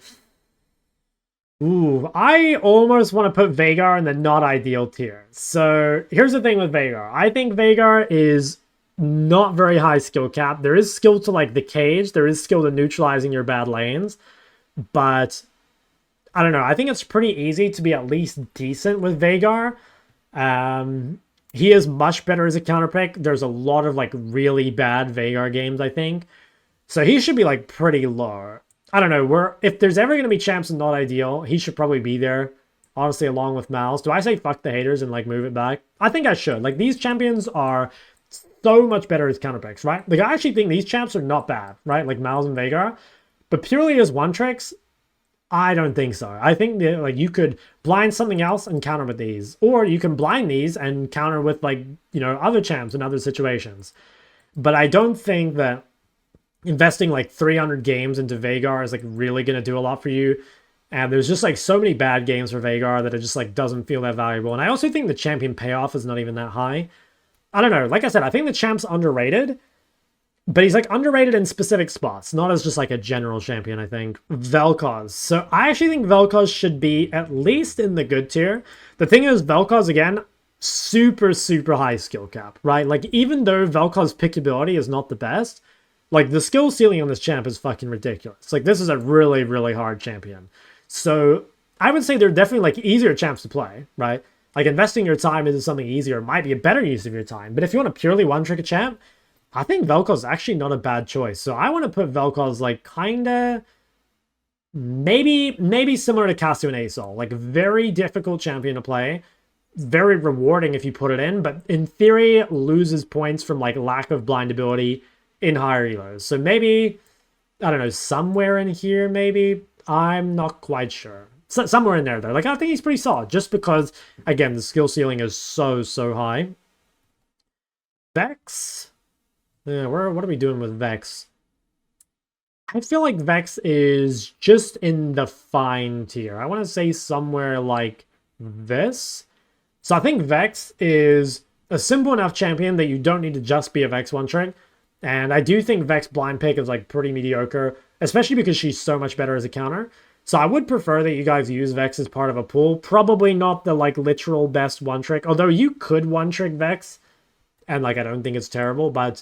Ooh, I almost want to put Veigar in the not ideal tier. So here's the thing with Veigar. I think Veigar is not very high skill cap. There is skill to like the cage. There is skill to neutralizing your bad lanes. But I don't know. I think it's pretty easy to be at least decent with Veigar. He is much better as a counter pick. There's a lot of like really bad Veigar games, I think. So he should be like pretty low. I don't know. If there's ever going to be champs and not ideal, he should probably be there. Honestly, along with Malz. Do I say fuck the haters and like move it back? I think I should. Like, these champions are so much better as counter picks, right? Like, I actually think these champs are not bad, right? Like Malz and Veigar. But purely as one tricks, I don't think so. I think that like you could blind something else and counter with these, or you can blind these and counter with like, you know, other champs in other situations. But I don't think that investing like 300 games into Veigar is like really going to do a lot for you. And there's just like so many bad games for Veigar that it just like doesn't feel that valuable. And I also think the champion payoff is not even that high. I don't know. Like I said, I think the champ's underrated. But he's like underrated in specific spots, not as just like a general champion, I think. Vel'Koz. So I actually think Vel'Koz should be at least in the good tier. The thing is, Vel'Koz, again, super, super high skill cap, right? Like, even though Vel'Koz's pickability is not the best, like, the skill ceiling on this champ is fucking ridiculous. Like, this is a really, really hard champion. So I would say they're definitely like easier champs to play, right? Like, investing your time into something easier might be a better use of your time. But if you want to purely one-trick a champ, I think Vel'Koz is actually not a bad choice. So I want to put Vel'Koz like kinda maybe similar to Cassiopeia Sol. Like, very difficult champion to play. Very rewarding if you put it in, but in theory loses points from like lack of blind ability in higher elos. So maybe, I don't know, somewhere in here maybe. I'm not quite sure. So, somewhere in there though. Like, I think he's pretty solid just because, again, the skill ceiling is so high. Vex. Yeah, what are we doing with Vex? I feel like Vex is just in the fine tier. I want to say somewhere like this. So I think Vex is a simple enough champion that you don't need to just be a Vex one trick. And I do think Vex blind pick is like pretty mediocre, especially because she's so much better as a counter. So I would prefer that you guys use Vex as part of a pool. Probably not the like literal best one trick, although you could one trick Vex. And like, I don't think it's terrible, but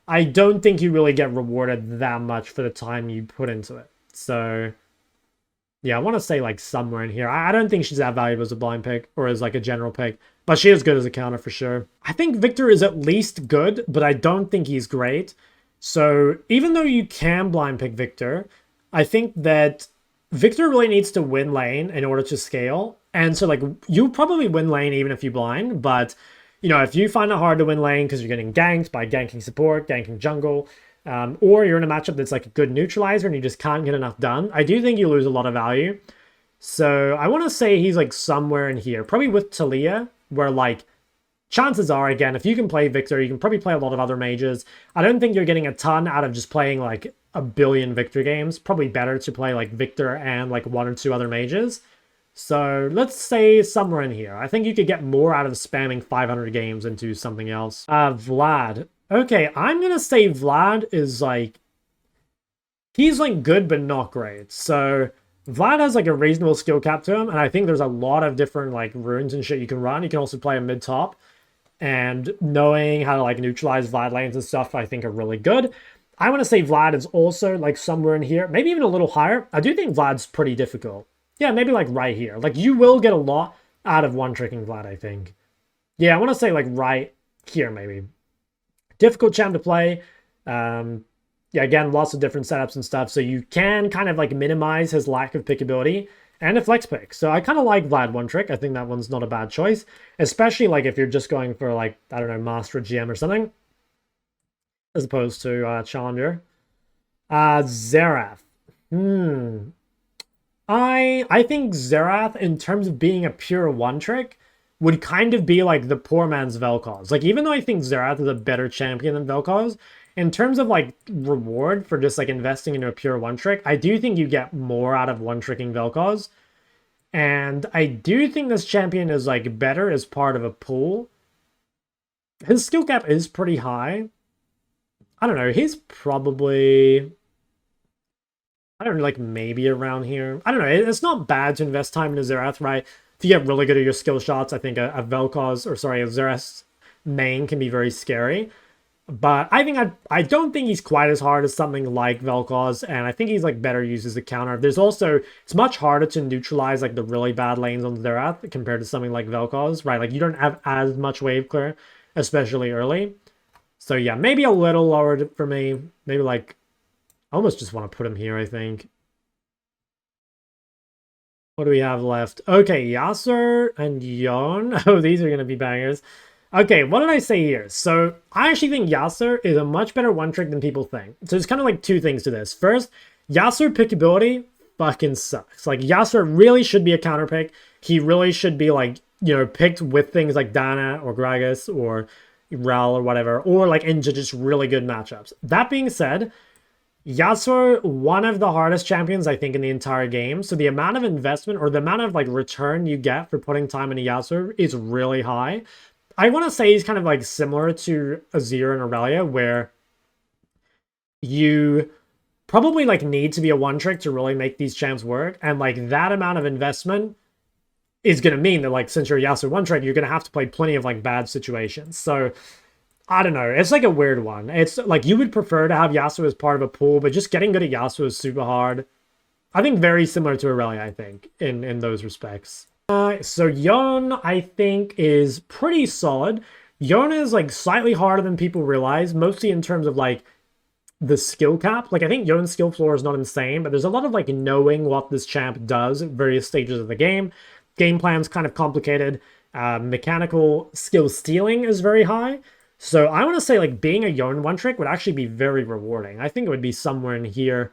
I don't think you really get rewarded that much for the time you put into it. So yeah, I want to say like somewhere in here. I don't think she's that valuable as a blind pick or as like a general pick, but she is good as a counter for sure. I think Victor is at least good, but I don't think he's great. So even though you can blind pick Victor, I think that Victor really needs to win lane in order to scale. And so like, you probably win lane even if you blind, but you know, if you find it hard to win lane because you're getting ganked by ganking support, ganking jungle, or you're in a matchup that's like a good neutralizer and you just can't get enough done, I do think you lose a lot of value. So I want to say he's like somewhere in here, probably with Talia, where like chances are, again, if you can play Victor, you can probably play a lot of other mages. I don't think you're getting a ton out of just playing like a billion Victor games. Probably better to play like Victor and like one or two other mages. So let's say somewhere in here. I think you could get more out of spamming 500 games into something else. Vlad. Okay, I'm gonna say Vlad is like... he's like good but not great. So Vlad has like a reasonable skill cap to him, and I think there's a lot of different like runes and shit you can run. You can also play a mid-top. And knowing how to like neutralize Vlad lanes and stuff, I think are really good. I want to say Vlad is also like somewhere in here, maybe even a little higher. I do think Vlad's pretty difficult. Yeah, maybe like right here. Like you will get a lot out of one-tricking Vlad, I think. Yeah, I want to say like right here, maybe. Difficult champ to play. Yeah, again, lots of different setups and stuff. So you can kind of like minimize his lack of pickability and a flex pick. So I kind of like Vlad one trick. I think that one's not a bad choice. Especially like if you're just going for like, I don't know, Master GM or something. As opposed to Challenger. Xerath. I think Xerath, in terms of being a pure one-trick, would kind of be like the poor man's Vel'Koz. Like, even though I think Xerath is a better champion than Vel'Koz, in terms of like reward for just like investing into a pure one-trick, I do think you get more out of one-tricking Vel'Koz. And I do think this champion is like better as part of a pool. His skill cap is pretty high. I don't know, he's probably... I don't know, like maybe around here. I don't know. It's not bad to invest time into Xerath, right? If you get really good at your skill shots, I think a Vel'Koz, or sorry, a Xerath main can be very scary. But I don't think he's quite as hard as something like Vel'Koz, and I think he's like better used as a counter. There's also, it's much harder to neutralize like the really bad lanes on Xerath compared to something like Vel'Koz, right? Like you don't have as much wave clear, especially early. So yeah, maybe a little lower for me. Maybe like, I almost just want to put him here, I think. What do we have left? Okay, Yasser and Yon. Oh, these are going to be bangers. Okay, what did I say here? So, I actually think Yasser is a much better one-trick than people think. So, there's kind of like two things to this. First, Yasser pickability fucking sucks. Like, Yasser really should be a counter pick. He really should be, like, you know, picked with things like Dana or Gragas or Rel or whatever. Or, like, into just really good matchups. That being said... Yasuo, one of the hardest champions, I think, in the entire game. So the amount of investment or the amount of like return you get for putting time into Yasuo is really high. I want to say he's kind of like similar to Azir and Irelia, where you probably like need to be a one trick to really make these champs work. And like that amount of investment is going to mean that like since you're a Yasuo one trick, you're going to have to play plenty of like bad situations. So I don't know. It's like a weird one. It's like you would prefer to have Yasuo as part of a pool, but just getting good at Yasuo is super hard. I think very similar to Irelia, I think, in those respects. So Yon, I think, is pretty solid. Yon is like slightly harder than people realize, mostly in terms of like the skill cap. Like I think Yon's skill floor is not insane, but there's a lot of like knowing what this champ does at various stages of the game. Game plan's kind of complicated. Mechanical skill stealing is very high. So I want to say like being a Yon one trick would actually be very rewarding. I think it would be somewhere in here.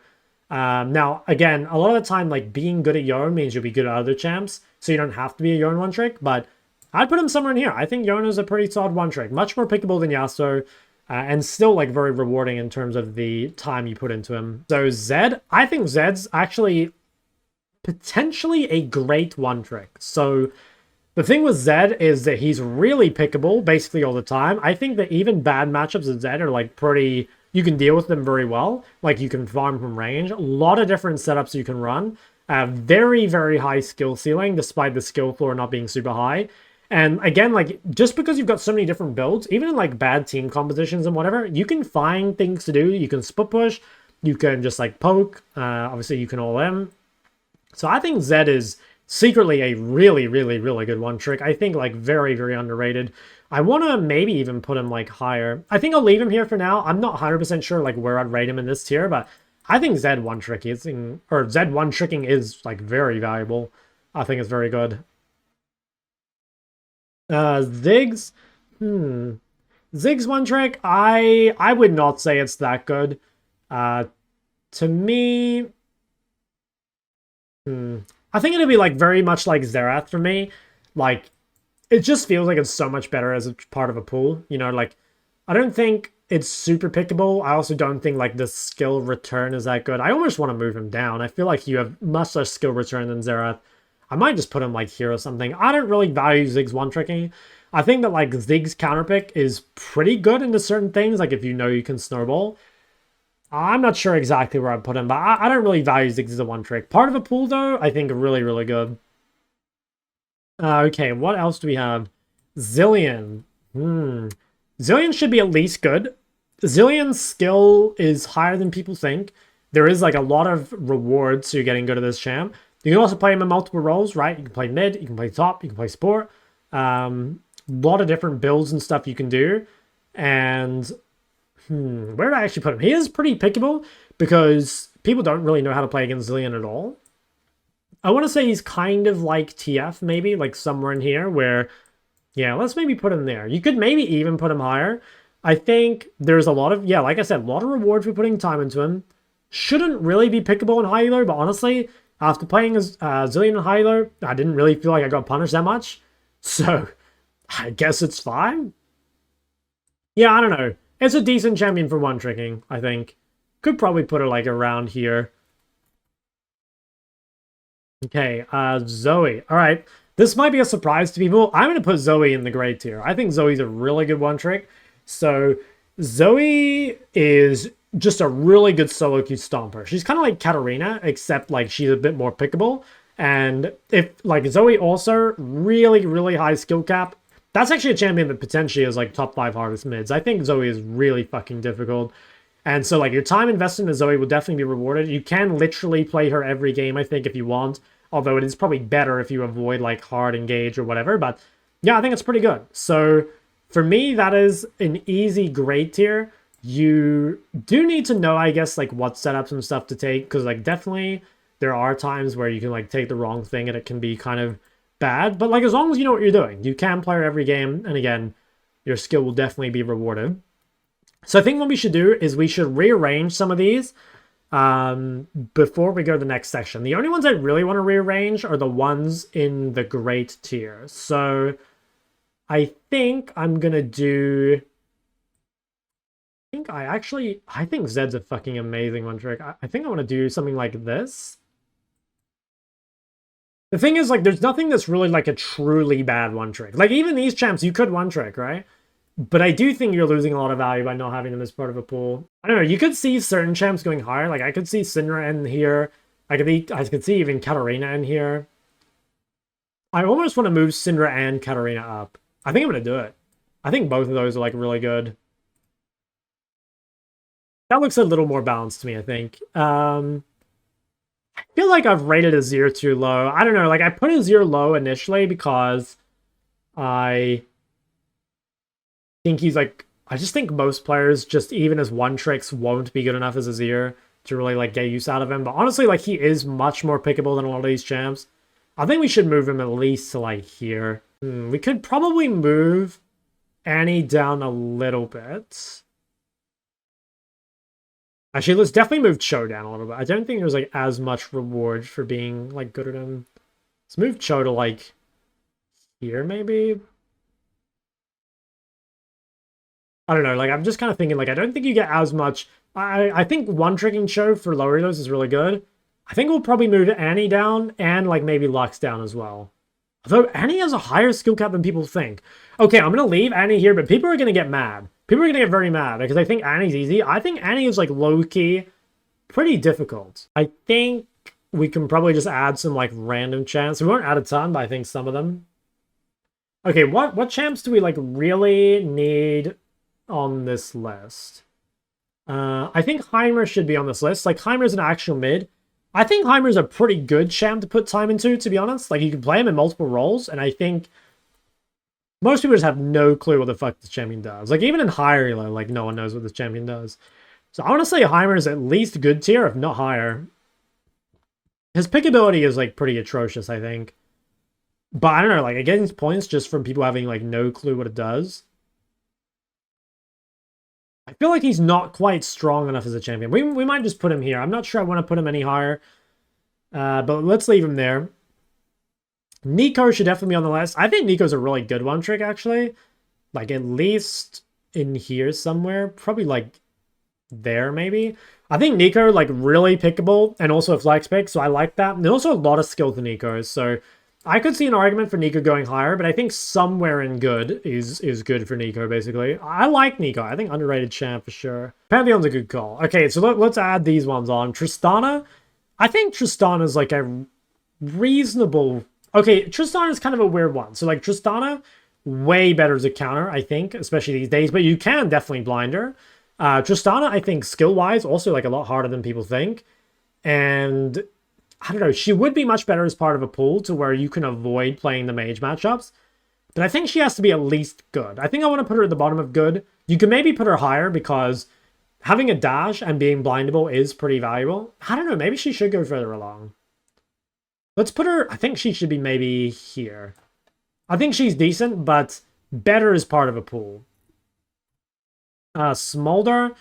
Now, again, a lot of the time, like being good at Yon means you'll be good at other champs. So you don't have to be a Yon one trick, but I'd put him somewhere in here. I think Yon is a pretty solid one trick. Much more pickable than Yasuo. And still like very rewarding in terms of the time you put into him. So Zed, I think Zed's actually potentially a great one trick. So... the thing with Zed is that he's really pickable basically all the time. I think that even bad matchups with Zed are like pretty... you can deal with them very well. Like you can farm from range. A lot of different setups you can run. Very, very high skill ceiling despite the skill floor not being super high. And again, like just because you've got so many different builds, even in like bad team compositions and whatever, you can find things to do. You can split push. You can just like poke. Obviously you can all in. So I think Zed is... secretly a really, really, really good one trick. I think like very, very underrated. I want to maybe even put him like higher. I think I'll leave him here for now. I'm not 100% sure like where I'd rate him in this tier, but I think Zed one trick is, or Zed one tricking is like very valuable. I think it's very good. Ziggs, Ziggs one trick, I would not say it's that good. To me, I think it'd be like very much like Xerath for me. Like, it just feels like it's so much better as a part of a pool. You know, like, I don't think it's super pickable. I also don't think like the skill return is that good. I almost want to move him down. I feel like you have much less skill return than Xerath. I might just put him like here or something. I don't really value Ziggs one-tricking. I think that like Ziggs counterpick is pretty good into certain things, like if you know you can snowball. I'm not sure exactly where I'd put him, but I don't really value Ziggs as a one-trick. Part of a pool, though, I think really, really good. Okay, what else do we have? Zillion. Zillion should be at least good. Zillion's skill is higher than people think. There is like a lot of rewards to getting good at this champ. You can also play him in multiple roles, right? You can play mid, you can play top, you can play support. Lot of different builds and stuff you can do. And where did I actually put him? He is pretty pickable because people don't really know how to play against Zillion at all. I want to say he's kind of like TF, maybe, like somewhere in here where, yeah, let's maybe put him there. You could maybe even put him higher. I think there's a lot of, yeah, like I said, a lot of reward for putting time into him. Shouldn't really be pickable in high elo, but honestly, after playing as Zillion in high elo, I didn't really feel like I got punished that much. So, I guess it's fine. Yeah, I don't know. It's a decent champion for one-tricking, I think. Could probably put her, like, around here. Okay, Zoe. All right. This might be a surprise to people. I'm going to put Zoe in the grade tier. I think Zoe's a really good one-trick. So, Zoe is just a really good solo queue stomper. She's kind of like Katarina, except, like, she's a bit more pickable. And if, like, Zoe also, really, really high skill cap. That's actually a champion that potentially is, like, top 5 hardest mids. I think Zoe is really fucking difficult. And so, like, your time invested in Zoe will definitely be rewarded. You can literally play her every game, I think, if you want. Although it is probably better if you avoid, like, hard engage or whatever. But, yeah, I think it's pretty good. So, for me, that is an easy grade tier. You do need to know, I guess, like, what setups and stuff to take. Because, like, definitely there are times where you can, like, take the wrong thing and it can be kind of bad. But, like, as long as you know what you're doing, you can play her every game. And, again, your skill will definitely be rewarded. So I think what we should do is we should rearrange some of these before we go to the next section. The only ones I really want to rearrange are the ones in the great tier. So I think I'm going to do... I think Zed's a fucking amazing one trick. I think I want to do something like this. The thing is, like, there's nothing that's really, like, a truly bad one trick. Like, even these champs, you could one trick, right? But I do think you're losing a lot of value by not having them as part of a pool. I don't know, you could see certain champs going higher. Like, I could see Syndra in here. I could see even Katarina in here. I almost want to move Syndra and Katarina up. I think I'm going to do it. I think both of those are, like, really good. That looks a little more balanced to me, I think. I feel like I've rated Azir too low. I don't know, like, I put Azir low initially because I think he's like, I just think most players, just even as one tricks, won't be good enough as Azir to really like get use out of him. But honestly, like, he is much more pickable than a lot of these champs. I think we should move him at least to like here. We could probably move Annie down a little bit. Actually, let's definitely move Cho down a little bit. I don't think there's like as much reward for being like good at him. Let's move Cho to like here maybe. I don't know, like, I'm just kind of thinking, like, I don't think you get as much. I think one-tricking Cho for lower elos is really good. I think we'll probably move Annie down and, like, maybe Lux down as well. Although Annie has a higher skill cap than people think. Okay, I'm going to leave Annie here, but people are going to get mad. People are going to get very mad because I think Annie's easy. I think Annie is, like, low-key pretty difficult. I think we can probably just add some, like, random champs. We won't add a ton, but I think some of them. Okay, what champs do we, like, really need on this list? I think Heimer should be on this list. Like, Heimer's an actual mid. I think Heimer's a pretty good champ to put time into, to be honest. Like, you can play him in multiple roles, and I think most people just have no clue what the fuck this champion does. Like, even in higher elo, like, no one knows what this champion does. So I want to say Heimer's at least good tier, if not higher. His pickability is, like, pretty atrocious, I think. But I don't know, like, against points just from people having, like, no clue what it does. I feel like he's not quite strong enough as a champion. We might just put him here. I'm not sure I want to put him any higher. But let's leave him there. Neeko should definitely be on the list. I think Neeko's a really good one trick, actually. Like, at least in here somewhere. Probably, like, there, maybe. I think Neeko, like, really pickable and also a flex pick, so I like that. And there's also a lot of skill to Neeko, so I could see an argument for Neeko going higher, but I think somewhere in good is good for Neeko, basically. I like Neeko. I think underrated champ for sure. Pantheon's a good call. Okay, so let's add these ones on. Tristana. I think Tristana's, like, a reasonable... Okay, Tristana is kind of a weird one. So, like, Tristana, way better as a counter, I think, especially these days, but you can definitely blind her. Tristana, I think, skill-wise, also, like, a lot harder than people think. And, I don't know, she would be much better as part of a pool to where you can avoid playing the mage matchups. But I think she has to be at least good. I think I want to put her at the bottom of good. You can maybe put her higher because having a dash and being blindable is pretty valuable. I don't know, maybe she should go further along. Let's put her... I think she should be maybe here. I think she's decent, but better as part of a pool. Smolder.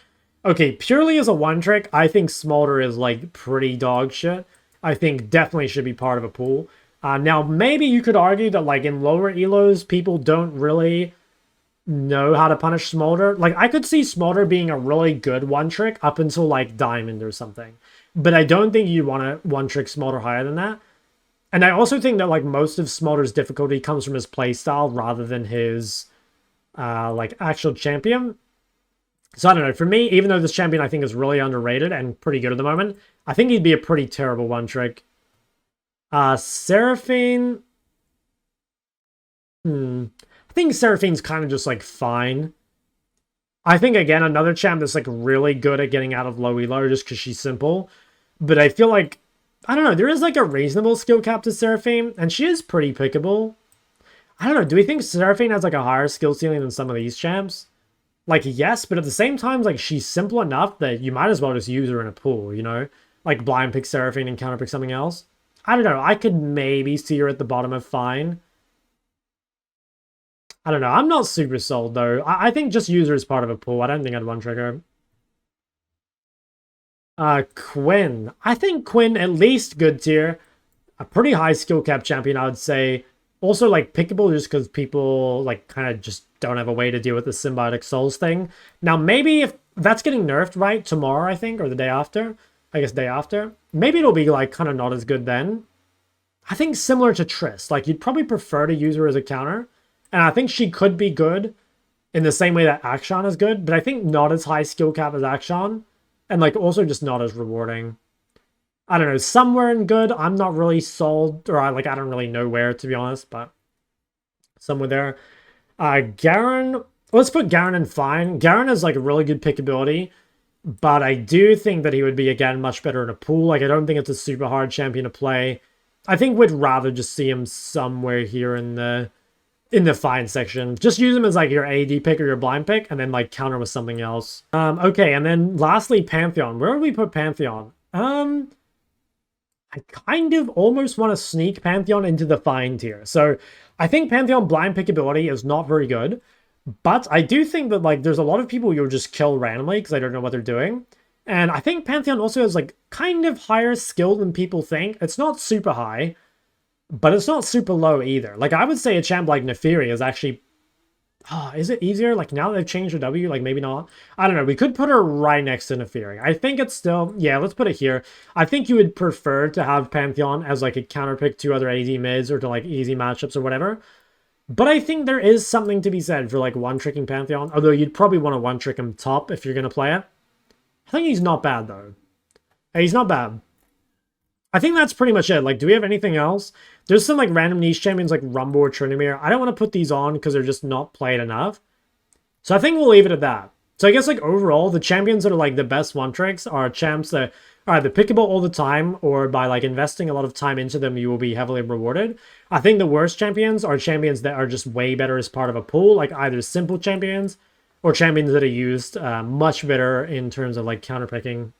Okay, purely as a one trick, I think Smolder is, like, pretty dog shit. I think definitely should be part of a pool. Now, maybe you could argue that, like, in lower elos, people don't really know how to punish Smolder. Like, I could see Smolder being a really good one trick up until, like, Diamond or something. But I don't think you want to one trick Smolder higher than that. And I also think that, like, most of Smolder's difficulty comes from his playstyle rather than his, like, actual champion. So, I don't know. For me, even though this champion I think is really underrated and pretty good at the moment, I think he'd be a pretty terrible one trick. Seraphine... I think Seraphine's kind of just, like, fine. I think, again, another champ that's, like, really good at getting out of low elo just because she's simple. But I feel like... I don't know, there is, like, a reasonable skill cap to Seraphine, and she is pretty pickable. I don't know, do we think Seraphine has, like, a higher skill ceiling than some of these champs? Like, yes, but at the same time, like, she's simple enough that you might as well just use her in a pool, you know? Like, blind pick Seraphine and counter pick something else. I don't know, I could maybe see her at the bottom of fine. I don't know, I'm not super sold, though. I think just use her as part of a pool. I don't think I'd one-trick her. Quinn. I think Quinn, at least good tier. A pretty high skill cap champion, I would say. Also, like, pickable just because people, like, kind of just don't have a way to deal with the symbiotic souls thing. Now, maybe if that's getting nerfed, right, tomorrow, I think, or the day after. I guess day after. Maybe it'll be, like, kind of not as good then. I think similar to Triss. Like, you'd probably prefer to use her as a counter. And I think she could be good in the same way that Akshan is good. But I think not as high skill cap as Akshan. And, like, also just not as rewarding. I don't know, somewhere in good. I'm not really sold, or, like, I don't really know where, to be honest, but somewhere there. Garen, let's put Garen in fine. Garen has, like, really good pickability, but I do think that he would be, again, much better in a pool. Like, I don't think it's a super hard champion to play. I think we'd rather just see him somewhere here in the fine section. Just use him as, like, your AD pick or your blind pick, and then, like, counter with something else. Okay, and then lastly, Pantheon. Where would we put Pantheon? I kind of almost want to sneak Pantheon into the fine tier. So I think Pantheon blind pickability is not very good, but I do think that, like, there's a lot of people you'll just kill randomly because I don't know what they're doing. And I think Pantheon also has, like, kind of higher skill than people think. It's not super high, but it's not super low either. Like, I would say a champ like Naafiri is actually... is it easier? Like, now that they've changed her W, like, maybe not. I don't know. We could put her right next to Naafiri. I think it's still... Yeah, let's put it here. I think you would prefer to have Pantheon as, like, a counterpick to other AD mids or to, like, easy matchups or whatever. But I think there is something to be said for, like, one-tricking Pantheon. Although you'd probably want to one-trick him top if you're going to play it. I think he's not bad, though. He's not bad. I think that's pretty much it. Like, do we have anything else? There's some, like, random niche champions like Rumble or Tryndamere. I don't want to put these on because they're just not played enough. So I think we'll leave it at that. So I guess, like, overall, the champions that are, like, the best one-tricks are champs that are either pickable all the time or by, like, investing a lot of time into them, you will be heavily rewarded. I think the worst champions are champions that are just way better as part of a pool, like either simple champions or champions that are used much better in terms of, like, counterpicking.